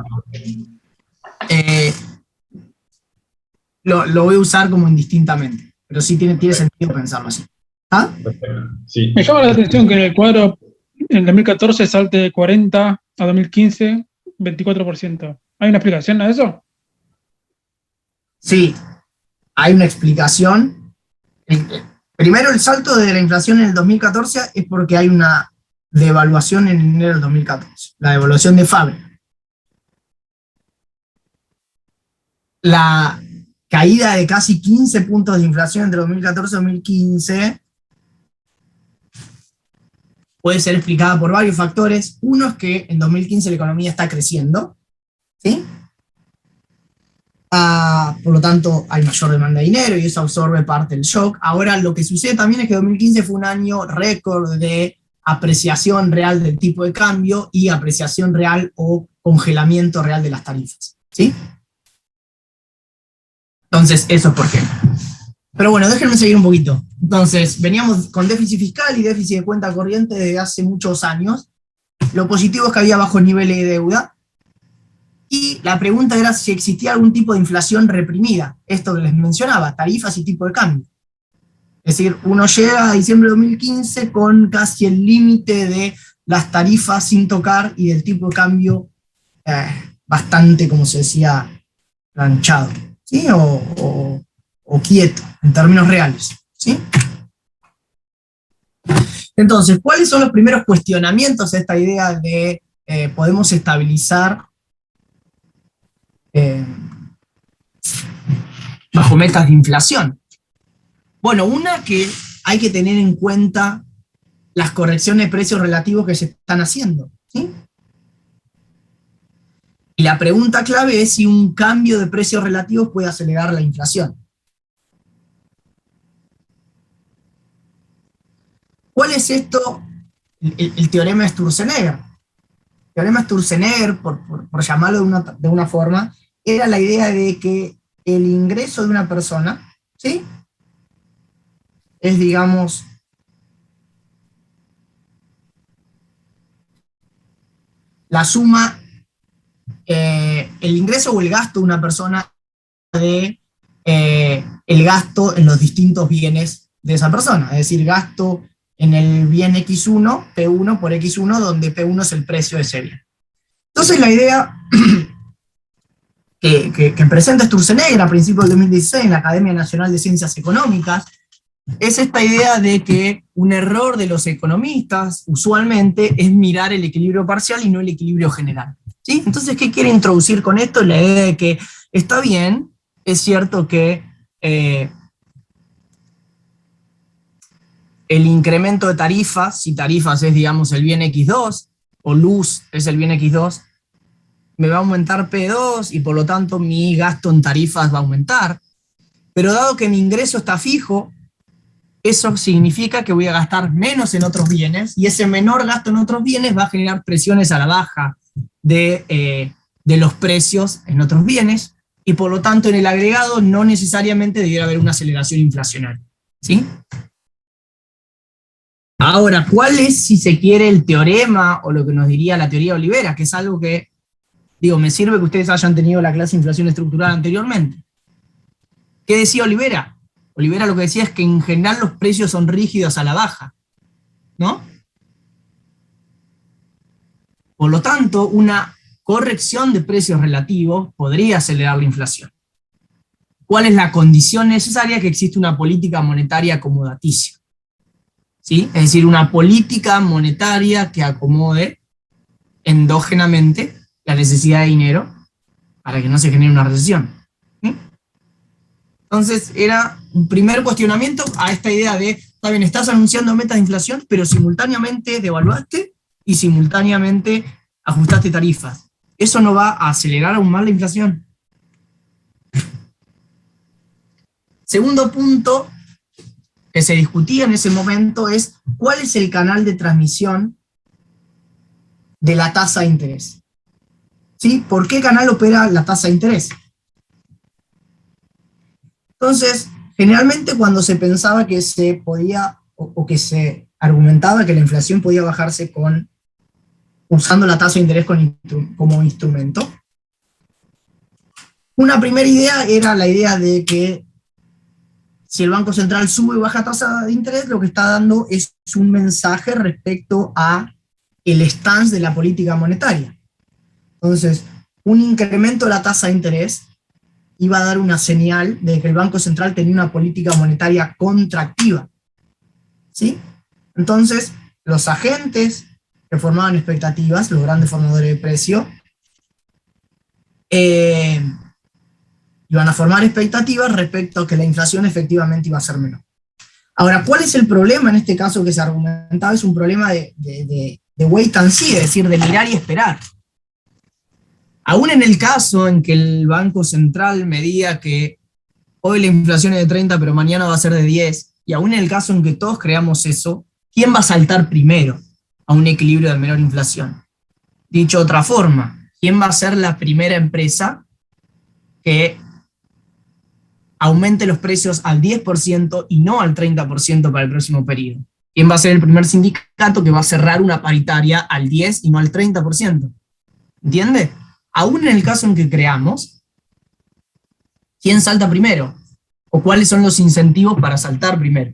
lo voy a usar como indistintamente, pero sí tiene sentido pensarlo así. ¿Ah? Sí. Me llama la atención que en el cuadro, en 2014 salte de 40 a 2015, 24%. ¿Hay una explicación a eso? Sí, hay una explicación. Primero, el salto de la inflación en el 2014 es porque hay una devaluación en enero del 2014, la devaluación de fábrica. La caída de casi 15 puntos de inflación entre 2014 y 2015 puede ser explicada por varios factores. Uno es que en 2015 la economía está creciendo, ¿sí? Por lo tanto, hay mayor demanda de dinero y eso absorbe parte del shock. Ahora, lo que sucede también es que 2015 fue un año récord de apreciación real del tipo de cambio y apreciación real o congelamiento real de las tarifas, ¿sí? Entonces, eso es por qué. Pero bueno, déjenme seguir un poquito. Entonces, veníamos con déficit fiscal y déficit de cuenta corriente desde hace muchos años. Lo positivo es que había bajos niveles de deuda. Y la pregunta era si existía algún tipo de inflación reprimida. Esto que les mencionaba, tarifas y tipo de cambio. Es decir, uno llega a diciembre de 2015 con casi el límite de las tarifas sin tocar y del tipo de cambio bastante, como se decía, planchado, ¿sí? O quieto, en términos reales, ¿sí? Entonces, ¿cuáles son los primeros cuestionamientos a esta idea de podemos estabilizar bajo metas de inflación? Bueno, una, que hay que tener en cuenta las correcciones de precios relativos que se están haciendo, ¿sí? Y la pregunta clave es si un cambio de precios relativos puede acelerar la inflación. ¿Cuál es esto? El teorema de Sturzenegger. El teorema de Sturzenegger, por llamarlo de una forma, era la idea de que el ingreso de una persona, ¿sí?, es, digamos, la suma, el ingreso o el gasto de una persona de el gasto en los distintos bienes de esa persona. Es decir, gasto en el bien X1, P1 por X1, donde P1 es el precio de ese bien. Entonces la idea que presenta Sturzenegger a principios del 2016 en la Academia Nacional de Ciencias Económicas es esta idea de que un error de los economistas usualmente es mirar el equilibrio parcial y no el equilibrio general, ¿sí? Entonces, ¿qué quiere introducir con esto? La idea de que está bien, es cierto que el incremento de tarifas, si tarifas es, digamos, el bien X2, o luz es el bien X2, me va a aumentar P2 y por lo tanto mi gasto en tarifas va a aumentar. Pero dado que mi ingreso está fijo, eso significa que voy a gastar menos en otros bienes, y ese menor gasto en otros bienes va a generar presiones a la baja de los precios en otros bienes, y por lo tanto en el agregado no necesariamente debiera haber una aceleración inflacionaria, ¿sí? Ahora, ¿cuál es, si se quiere, el teorema o lo que nos diría la teoría de Olivera? Que es algo que, digo, me sirve que ustedes hayan tenido la clase de inflación estructural anteriormente. ¿Qué decía Olivera? Olivera lo que decía es que en general los precios son rígidos a la baja, ¿no? Por lo tanto, una corrección de precios relativos podría acelerar la inflación. ¿Cuál es la condición necesaria? Que existe una política monetaria acomodaticia, ¿sí? Es decir, una política monetaria que acomode endógenamente la necesidad de dinero para que no se genere una recesión, ¿sí? Entonces, era un primer cuestionamiento a esta idea de, está bien, estás anunciando metas de inflación, pero simultáneamente devaluaste y simultáneamente ajustaste tarifas. ¿Eso no va a acelerar aún más la inflación? Segundo punto que se discutía en ese momento es cuál es el canal de transmisión de la tasa de interés, ¿sí? ¿Por qué canal opera la tasa de interés? Entonces, generalmente cuando se pensaba que se podía, o que se argumentaba que la inflación podía bajarse usando la tasa de interés como instrumento, una primera idea era la idea de que si el Banco Central sube y baja tasa de interés, lo que está dando es un mensaje respecto a el stance de la política monetaria. Entonces, un incremento de la tasa de interés iba a dar una señal de que el Banco Central tenía una política monetaria contractiva. ¿sí? Entonces, los agentes que formaban expectativas, los grandes formadores de precio, iban a formar expectativas respecto a que la inflación efectivamente iba a ser menor. Ahora, ¿cuál es el problema en este caso que se argumentaba? Es un problema de wait and see, es decir, de mirar y esperar. Aún en el caso en que el Banco Central me diga que hoy la inflación es de 30, pero mañana va a ser de 10, y aún en el caso en que todos creamos eso, ¿quién va a saltar primero a un equilibrio de menor inflación? Dicho de otra forma, ¿quién va a ser la primera empresa que aumente los precios al 10% y no al 30% para el próximo periodo? ¿Quién va a ser el primer sindicato que va a cerrar una paritaria al 10 y no al 30%? ¿Entiende? Aún en el caso en que creamos, ¿quién salta primero? ¿O cuáles son los incentivos para saltar primero?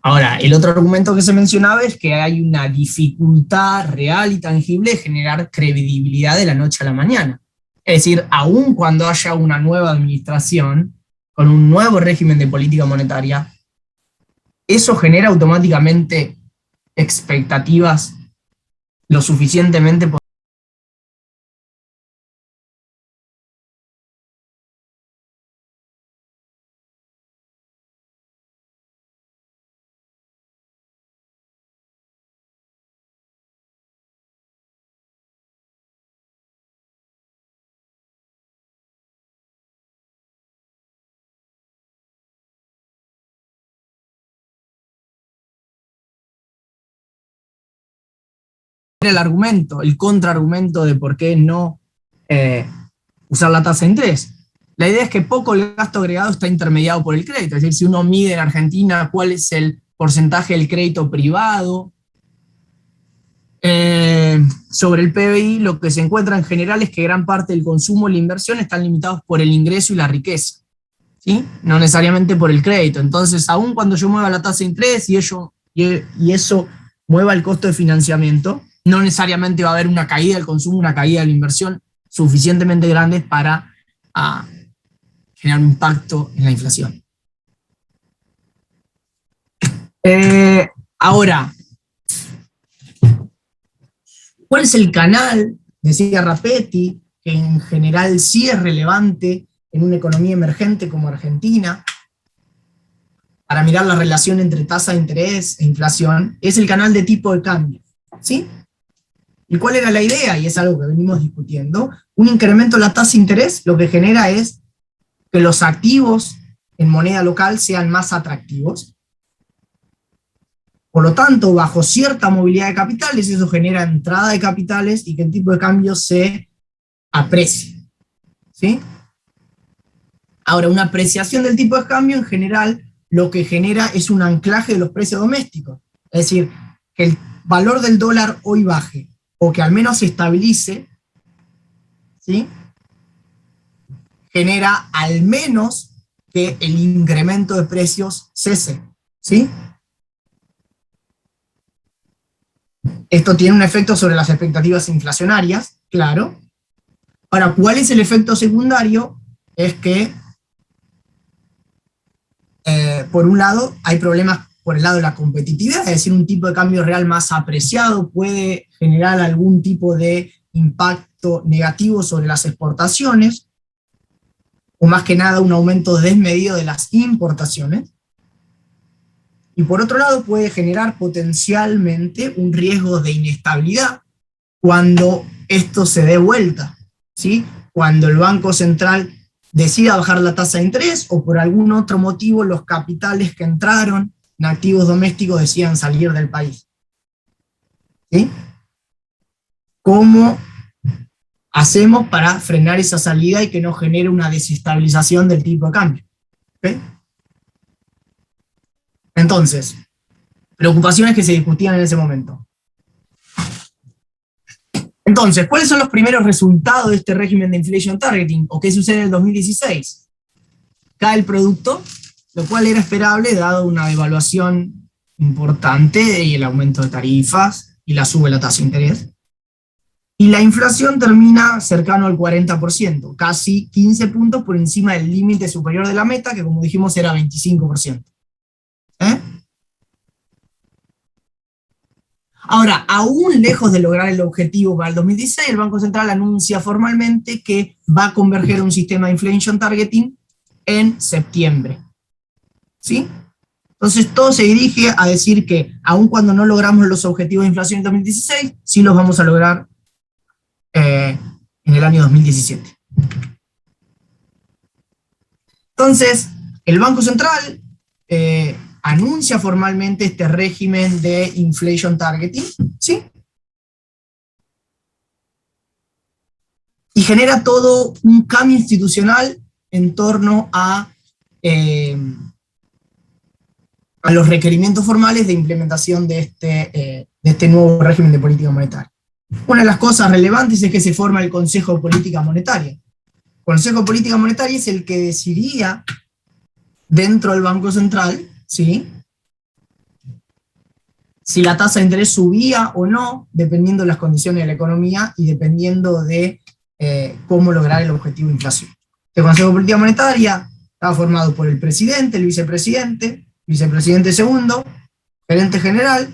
Ahora, el otro argumento que se mencionaba es que hay una dificultad real y tangible de generar credibilidad de la noche a la mañana. Es decir, aun cuando haya una nueva administración, con un nuevo régimen de política monetaria, eso genera automáticamente expectativas lo suficientemente el argumento, el contraargumento de por qué no usar la tasa de interés. La idea es que poco el gasto agregado está intermediado por el crédito, es decir, si uno mide en Argentina cuál es el porcentaje del crédito privado sobre el PBI, lo que se encuentra en general es que gran parte del consumo y la inversión están limitados por el ingreso y la riqueza, ¿sí? No necesariamente por el crédito. Entonces, aun cuando yo mueva la tasa de interés y eso mueva el costo de financiamiento, no necesariamente va a haber una caída del consumo, una caída de la inversión suficientemente grande para generar un impacto en la inflación. Ahora, ¿cuál es el canal? Decía Rapetti, que en general sí es relevante en una economía emergente como Argentina, para mirar la relación entre tasa de interés e inflación, es el canal de tipo de cambio, ¿sí? ¿Y cuál era la idea? Y es algo que venimos discutiendo. Un incremento de la tasa de interés lo que genera es que los activos en moneda local sean más atractivos. Por lo tanto, bajo cierta movilidad de capitales, eso genera entrada de capitales y que el tipo de cambio se aprecie, ¿sí? Ahora, una apreciación del tipo de cambio en general lo que genera es un anclaje de los precios domésticos. Es decir, que el valor del dólar hoy baje, o que al menos se estabilice, ¿sí? Genera al menos que el incremento de precios cese, ¿sí? Esto tiene un efecto sobre las expectativas inflacionarias, claro. Ahora, ¿cuál es el efecto secundario? Es que, por un lado, hay problemas por el lado de la competitividad, es decir, un tipo de cambio real más apreciado puede generar algún tipo de impacto negativo sobre las exportaciones, o más que nada un aumento desmedido de las importaciones. Y por otro lado puede generar potencialmente un riesgo de inestabilidad cuando esto se dé vuelta, ¿sí? Cuando el Banco Central decida bajar la tasa de interés o por algún otro motivo los capitales que entraron en activos domésticos decidan salir del país, ¿sí? ¿Cómo hacemos para frenar esa salida y que no genere una desestabilización del tipo de cambio? ¿Okay? Entonces, preocupaciones que se discutían en ese momento. Entonces, ¿cuáles son los primeros resultados de este régimen de inflation targeting? ¿O qué sucede en el 2016? Cae el producto, lo cual era esperable dado una devaluación importante y el aumento de tarifas y la sube de la tasa de interés. Y la inflación termina cercano al 40%, casi 15 puntos por encima del límite superior de la meta, que como dijimos era 25%. Ahora, aún lejos de lograr el objetivo para el 2016, el Banco Central anuncia formalmente que va a converger a un sistema de inflation targeting en septiembre. ¿Sí? Entonces todo se dirige a decir que aun cuando no logramos los objetivos de inflación en 2016, sí los vamos a lograr en el año 2017. Entonces, el Banco Central anuncia formalmente este régimen de inflation targeting, ¿sí? Y genera todo un cambio institucional en torno a los requerimientos formales de implementación de este nuevo régimen de política monetaria. Una de las cosas relevantes es que se forma el Consejo de Política Monetaria. El Consejo de Política Monetaria es el que decidía dentro del Banco Central, ¿sí?, si la tasa de interés subía o no, dependiendo de las condiciones de la economía y dependiendo de cómo lograr el objetivo de inflación. El Consejo de Política Monetaria estaba formado por el presidente, el vicepresidente segundo, gerente general,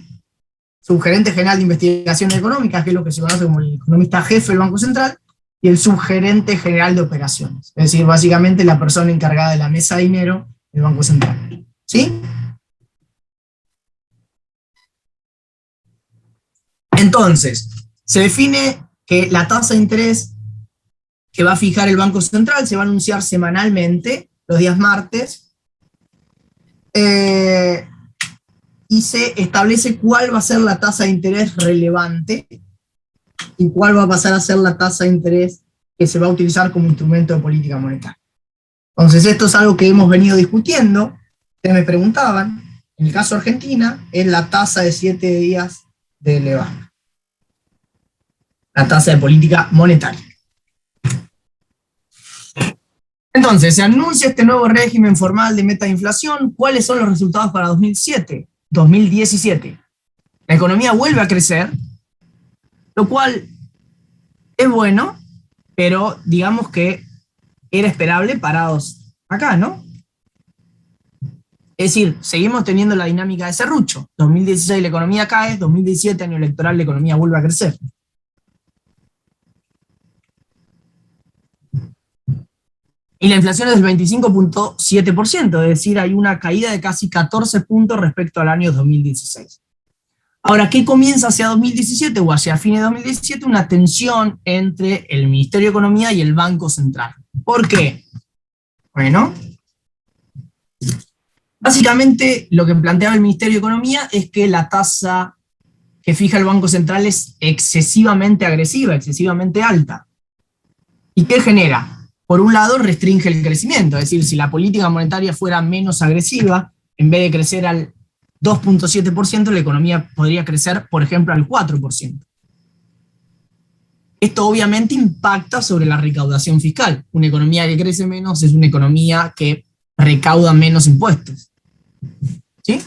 subgerente general de investigación económica, que es lo que se conoce como el economista jefe del Banco Central, y el subgerente general de operaciones. Es decir, básicamente la persona encargada de la mesa de dinero del Banco Central. ¿Sí? Entonces, se define que la tasa de interés que va a fijar el Banco Central se va a anunciar semanalmente, los días martes, y se establece cuál va a ser la tasa de interés relevante y cuál va a pasar a ser la tasa de interés que se va a utilizar como instrumento de política monetaria. Entonces, esto es algo que hemos venido discutiendo. Ustedes me preguntaban, en el caso de Argentina, es la tasa de 7 días de Levan, la tasa de política monetaria. Entonces, se anuncia este nuevo régimen formal de meta de inflación. ¿Cuáles son los resultados para 2017? La economía vuelve a crecer, lo cual es bueno, pero digamos que era esperable parados acá, ¿no? Es decir, seguimos teniendo la dinámica de serrucho. 2016 la economía cae, 2017 año electoral la economía vuelve a crecer. Y la inflación es del 25.7%, es decir, hay una caída de casi 14 puntos respecto al año 2016. Ahora, ¿qué comienza hacia 2017 o hacia fines de 2017? Una tensión entre el Ministerio de Economía y el Banco Central. ¿Por qué? Bueno, básicamente lo que planteaba el Ministerio de Economía es que la tasa que fija el Banco Central es excesivamente agresiva, excesivamente alta. ¿Y qué genera? Por un lado, restringe el crecimiento, es decir, si la política monetaria fuera menos agresiva, en vez de crecer al 2.7%, la economía podría crecer, por ejemplo, al 4%. Esto obviamente impacta sobre la recaudación fiscal. Una economía que crece menos es una economía que recauda menos impuestos. ¿Sí?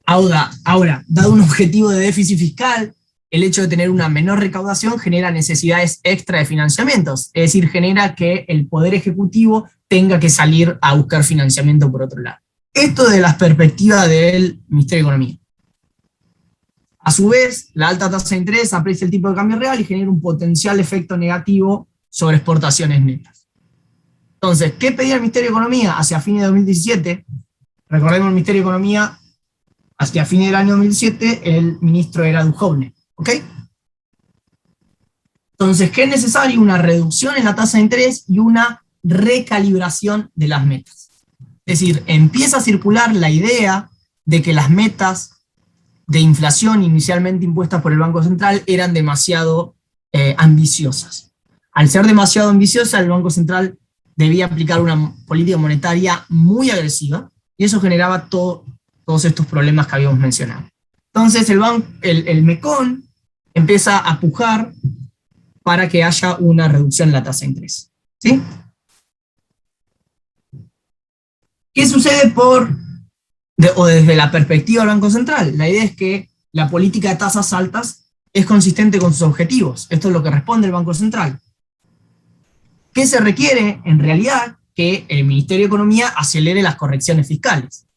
Ahora, dado un objetivo de déficit fiscal, el hecho de tener una menor recaudación genera necesidades extra de financiamientos, es decir, genera que el Poder Ejecutivo tenga que salir a buscar financiamiento por otro lado. Esto desde la perspectiva del Ministerio de Economía. A su vez, la alta tasa de interés aprecia el tipo de cambio real y genera un potencial efecto negativo sobre exportaciones netas. Entonces, ¿qué pedía el Ministerio de Economía hacia fines de 2017? Recordemos, el Ministerio de Economía, hacia fines del año 2017, el ministro era Duhovne. ¿Ok? Entonces, ¿qué es necesario? Una reducción en la tasa de interés y una recalibración de las metas. Es decir, empieza a circular la idea de que las metas de inflación inicialmente impuestas por el Banco Central eran demasiado ambiciosas. Al ser demasiado ambiciosa, el Banco Central debía aplicar una política monetaria muy agresiva y eso generaba todos estos problemas que habíamos mencionado. Entonces, el MECON empieza a pujar para que haya una reducción en la tasa de interés. ¿Sí? ¿Qué sucede desde la perspectiva del Banco Central? La idea es que la política de tasas altas es consistente con sus objetivos. Esto es lo que responde el Banco Central. ¿Qué se requiere? En realidad, que el Ministerio de Economía acelere las correcciones fiscales.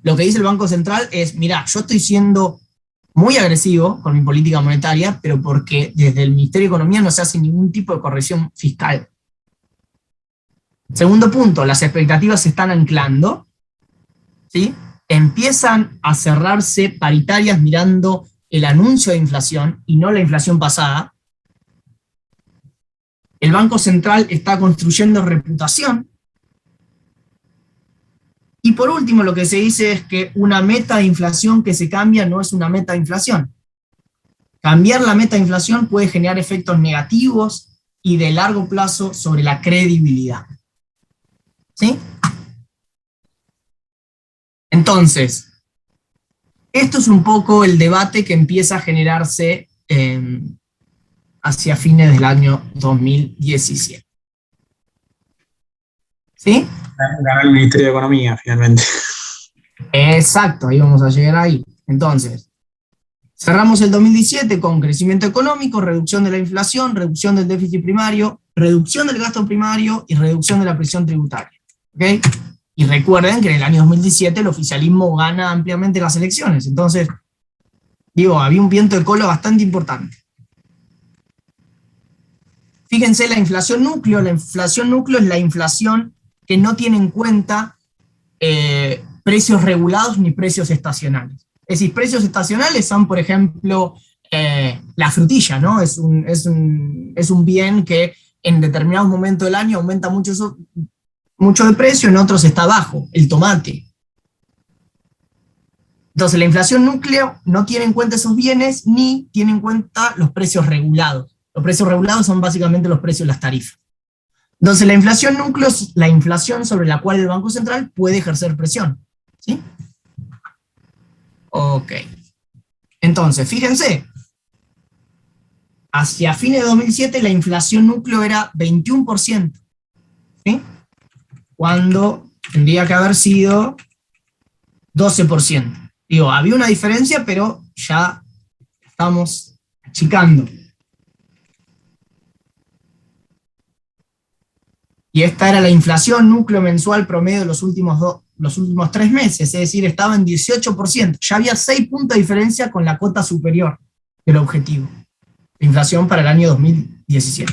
Lo que dice el Banco Central es, mirá, yo estoy siendo muy agresivo con mi política monetaria, pero porque desde el Ministerio de Economía no se hace ningún tipo de corrección fiscal. Segundo punto, las expectativas se están anclando, ¿sí? Empiezan a cerrarse paritarias mirando el anuncio de inflación y no la inflación pasada. El Banco Central está construyendo reputación. Y por último, lo que se dice es que una meta de inflación que se cambia no es una meta de inflación. Cambiar la meta de inflación puede generar efectos negativos y de largo plazo sobre la credibilidad. ¿Sí? Entonces, esto es un poco el debate que empieza a generarse hacia fines del año 2017. ¿Sí? Ganó el Ministerio de Economía, finalmente. Exacto, ahí vamos a llegar ahí. Entonces, cerramos el 2017 con crecimiento económico, reducción de la inflación, reducción del déficit primario, reducción del gasto primario y reducción de la presión tributaria. ¿Okay? Y recuerden que en el año 2017 el oficialismo gana ampliamente las elecciones. Entonces, digo, había un viento de cola bastante importante. Fíjense la inflación núcleo. La inflación núcleo es la inflación que no tiene en cuenta precios regulados ni precios estacionales. Es decir, precios estacionales son, por ejemplo, la frutilla, ¿no? Es un bien que en determinados momentos del año aumenta mucho de precio, en otros está bajo, el tomate. Entonces, la inflación núcleo no tiene en cuenta esos bienes ni tiene en cuenta los precios regulados. Los precios regulados son básicamente los precios de las tarifas. Entonces, la inflación núcleo es la inflación sobre la cual el Banco Central puede ejercer presión. ¿Sí? Ok. Entonces, fíjense, hacia fines de 2007 la inflación núcleo era 21%. ¿Sí? Cuando tendría que haber sido 12%. Digo, había una diferencia, pero ya estamos achicando. Y esta era la inflación núcleo mensual promedio de los últimos 3 meses, es decir, estaba en 18%. Ya había 6 puntos de diferencia con la cota superior del objetivo de inflación para el año 2017.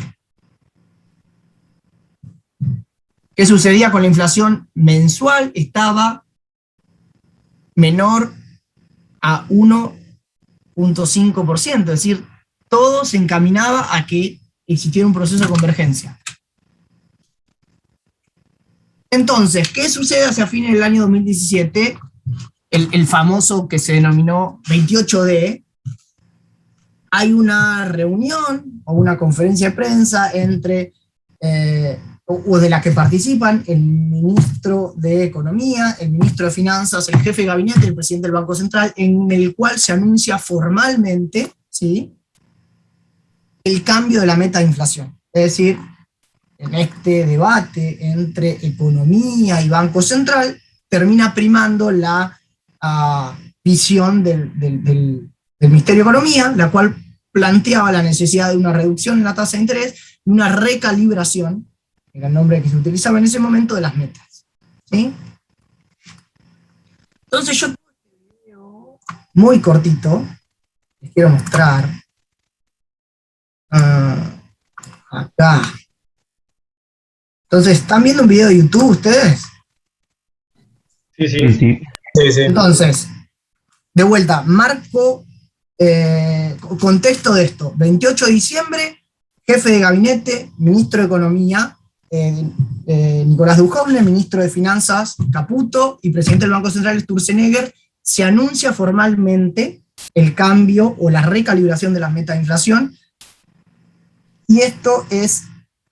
¿Qué sucedía con la inflación mensual? Estaba menor a 1.5%, es decir, todo se encaminaba a que existiera un proceso de convergencia. Entonces, ¿qué sucede hacia fines del año 2017? El famoso que se denominó 28D. Hay una reunión o una conferencia de prensa entre o de la que participan el ministro de Economía, el ministro de Finanzas, el jefe de gabinete y el presidente del Banco Central, en el cual se anuncia formalmente, ¿sí?, el cambio de la meta de inflación. Es decir, en este debate entre economía y Banco Central, termina primando la visión del Ministerio de Economía, la cual planteaba la necesidad de una reducción en la tasa de interés y una recalibración, era el nombre que se utilizaba en ese momento, de las metas. ¿Sí? Entonces yo tengo este video muy cortito, les quiero mostrar. Acá. Entonces, ¿están viendo un video de YouTube ustedes? Sí. Entonces, de vuelta, marco contexto de esto. 28 de diciembre, jefe de gabinete, ministro de Economía, Nicolás Dujovne, ministro de Finanzas, Caputo, y presidente del Banco Central, Sturzenegger, se anuncia formalmente el cambio o la recalibración de las metas de inflación. Y esto es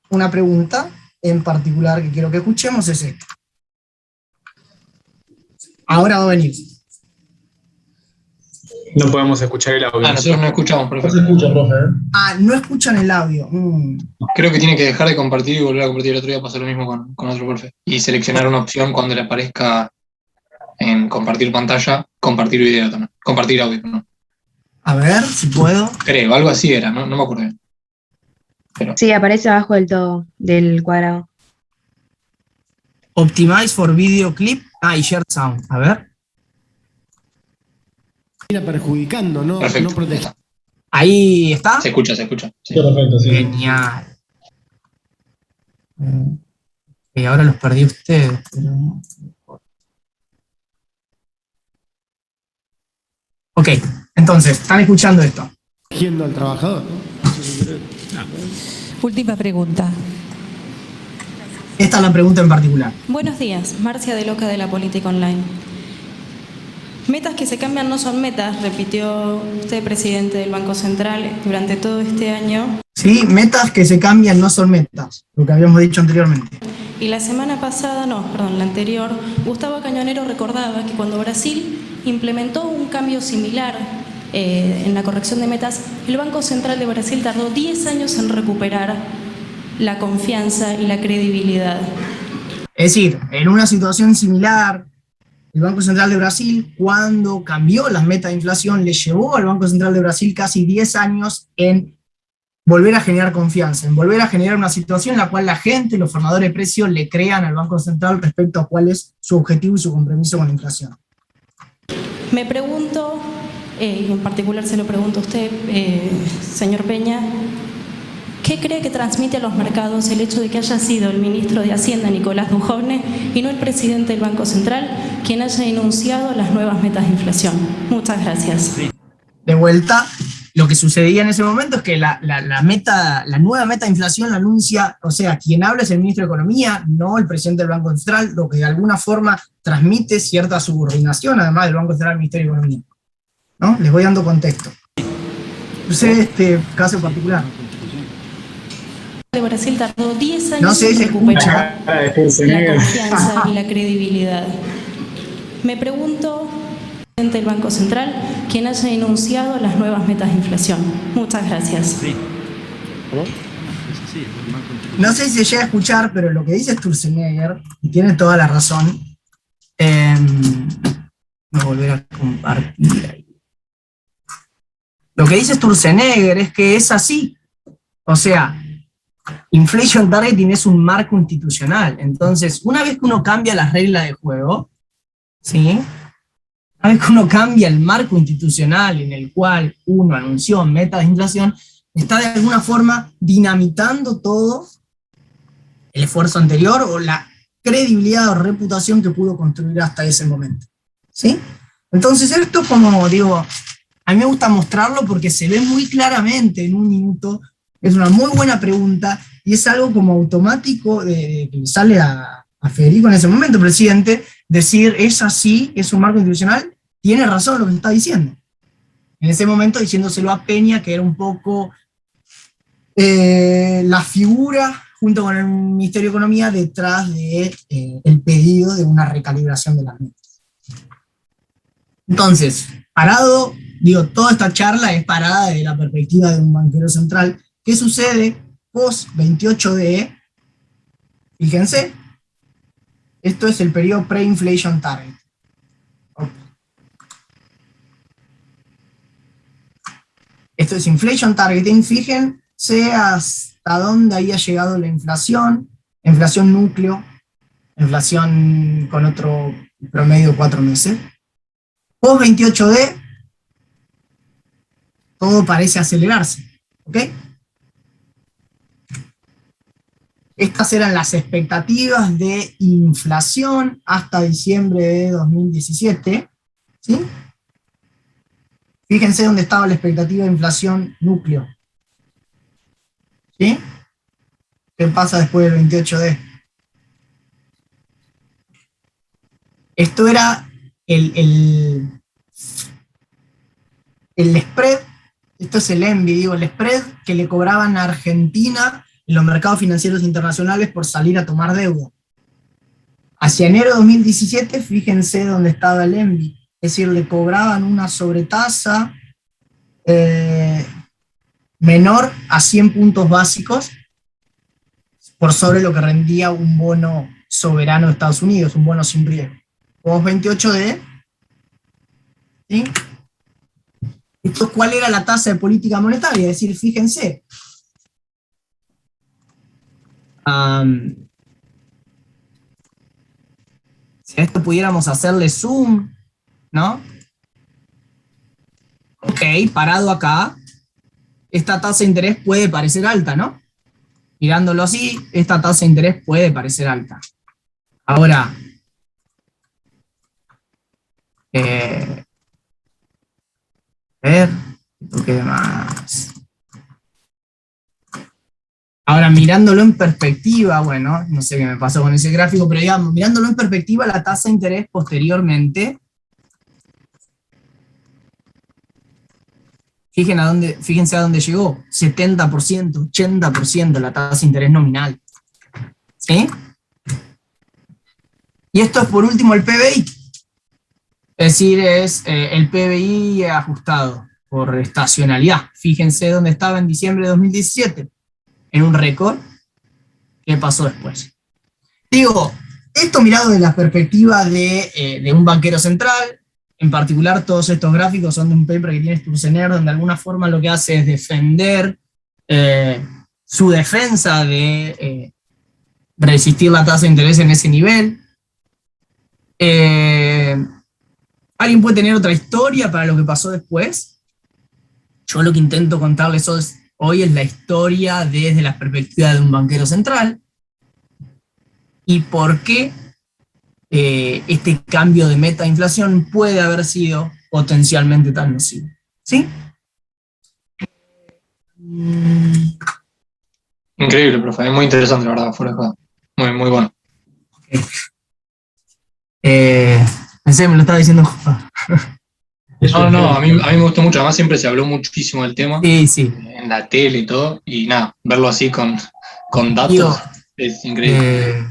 una pregunta en particular que quiero que escuchemos, es esto. Ahora va a venir. No podemos escuchar el audio. Nosotros no escuchamos, profe. No se escucha, profe. No escuchan el audio. Creo que tiene que dejar de compartir y volver a compartir. El otro día pasó lo mismo con otro profe. Y seleccionar una opción cuando le aparezca en compartir pantalla, compartir video también. Compartir audio, ¿no? A ver si puedo. Creo, algo así era, no me acuerdo bien. Pero... Sí, aparece abajo del todo, del cuadrado. Optimize for video clip. Y share sound. A ver. perjudicando, no Perfecto. protegiendo. Ahí está. Se escucha, se escucha. Sí. Perfecto, sí. Genial. Y ahora los perdí ustedes, pero... Ok, entonces, están escuchando esto. Protegiendo al trabajador, Última pregunta. Esta es la pregunta en particular. Buenos días, Marcia de Loca de la Política Online. Metas que se cambian no son metas, repitió usted, presidente del Banco Central, durante todo este año. Sí, metas que se cambian no son metas, lo que habíamos dicho anteriormente. Y la semana pasada, la anterior, Gustavo Cañonero recordaba que cuando Brasil implementó un cambio similar en la corrección de metas, el Banco Central de Brasil tardó 10 años en recuperar la confianza y la credibilidad. Es decir, en una situación similar, el Banco Central de Brasil, cuando cambió las metas de inflación, le llevó al Banco Central de Brasil casi 10 años en volver a generar confianza, en volver a generar una situación en la cual la gente, los formadores de precios, le crean al Banco Central respecto a cuál es su objetivo y su compromiso con la inflación. Me pregunto, y en particular se lo pregunto a usted, señor Peña, ¿qué cree que transmite a los mercados el hecho de que haya sido el ministro de Hacienda, Nicolás Dujovne, y no el presidente del Banco Central, quien haya enunciado las nuevas metas de inflación? Muchas gracias. De vuelta, lo que sucedía en ese momento es que la nueva meta de inflación la anuncia, o sea, quien habla es el ministro de Economía, no el presidente del Banco Central, lo que de alguna forma transmite cierta subordinación, además del Banco Central al Ministerio de Economía. ¿No? Les voy dando contexto. Sucede este caso en particular. De Brasil tardó 10 años No sé en si recuperar Cara de la Schwarzenegger. confianza y la credibilidad. Me pregunto, presidente del Banco Central, quien haya enunciado las nuevas metas de inflación. Muchas gracias. No sé si se llega a escuchar, pero lo que dice Sturzenegger, y tiene toda la razón, voy a volver a compartir ahí. Lo que dice Sturzenegger es que es así. O sea, inflation targeting es un marco institucional. Entonces, una vez que uno cambia las reglas de juego, ¿sí? Una vez que uno cambia el marco institucional en el cual uno anunció metas de inflación, está de alguna forma dinamitando todo el esfuerzo anterior o la credibilidad o reputación que pudo construir hasta ese momento. ¿Sí? Entonces esto, como digo, a mí me gusta mostrarlo porque se ve muy claramente en un minuto, es una muy buena pregunta y es algo como automático que le sale a Federico en ese momento, presidente, decir, es así, es un marco institucional, tiene razón lo que está diciendo. En ese momento diciéndoselo a Peña, que era un poco la figura, junto con el Ministerio de Economía, detrás del pedido de una recalibración de las metas. Entonces, parado, digo, toda esta charla es parada desde la perspectiva de un banquero central. ¿Qué sucede post 28D? Fíjense, esto es el periodo pre-inflation target. Esto es inflation targeting. Fíjense hasta dónde había llegado la inflación núcleo, inflación con otro promedio de 4 meses. Post 28D, todo parece acelerarse. ¿Ok? Estas eran las expectativas de inflación hasta diciembre de 2017. ¿Sí? Fíjense dónde estaba la expectativa de inflación núcleo. ¿Sí? ¿Qué pasa después del 28D? Esto era el spread, esto es el ENVI, digo, el spread que le cobraban a Argentina en los mercados financieros internacionales por salir a tomar deuda. Hacia enero de 2017, fíjense dónde estaba el ENVI. Es decir, le cobraban una sobretasa menor a 100 puntos básicos por sobre lo que rendía un bono soberano de Estados Unidos, un bono sin riesgo. Post 28D, ¿sí? Esto, ¿cuál era la tasa de política monetaria? Es decir, fíjense, si a esto pudiéramos hacerle zoom, ¿no? Ok, parado acá, esta tasa de interés puede parecer alta, ¿no? Mirándolo así, esta tasa de interés puede parecer alta. Ahora, a ver, ¿qué más? Ahora, mirándolo en perspectiva, bueno, no sé qué me pasó con ese gráfico, pero digamos, mirándolo en perspectiva, la tasa de interés posteriormente, fíjense a dónde llegó, 70%, 80% la tasa de interés nominal. ¿Sí? Y esto es por último el PBI. Es decir, es el PBI ajustado por estacionalidad. Fíjense dónde estaba en diciembre de 2017, en un récord. ¿Qué pasó después? Digo, esto mirado desde la perspectiva de un banquero central. En particular, todos estos gráficos son de un paper que tiene Sturzenegger, donde de alguna forma lo que hace es defender su defensa de resistir la tasa de interés en ese nivel. ¿Alguien puede tener otra historia para lo que pasó después? Yo lo que intento contarles hoy es la historia desde la perspectiva de un banquero central y por qué este cambio de meta de inflación puede haber sido potencialmente tan nocivo. ¿Sí? Increíble, profe. Es muy interesante, la verdad, fuera de joda. Muy, muy bueno. Pensé que me lo estaba diciendo. No, a mí me gustó mucho. Además, siempre se habló muchísimo del tema. Sí. En la tele y todo. Y nada, verlo así con datos Digo, es increíble.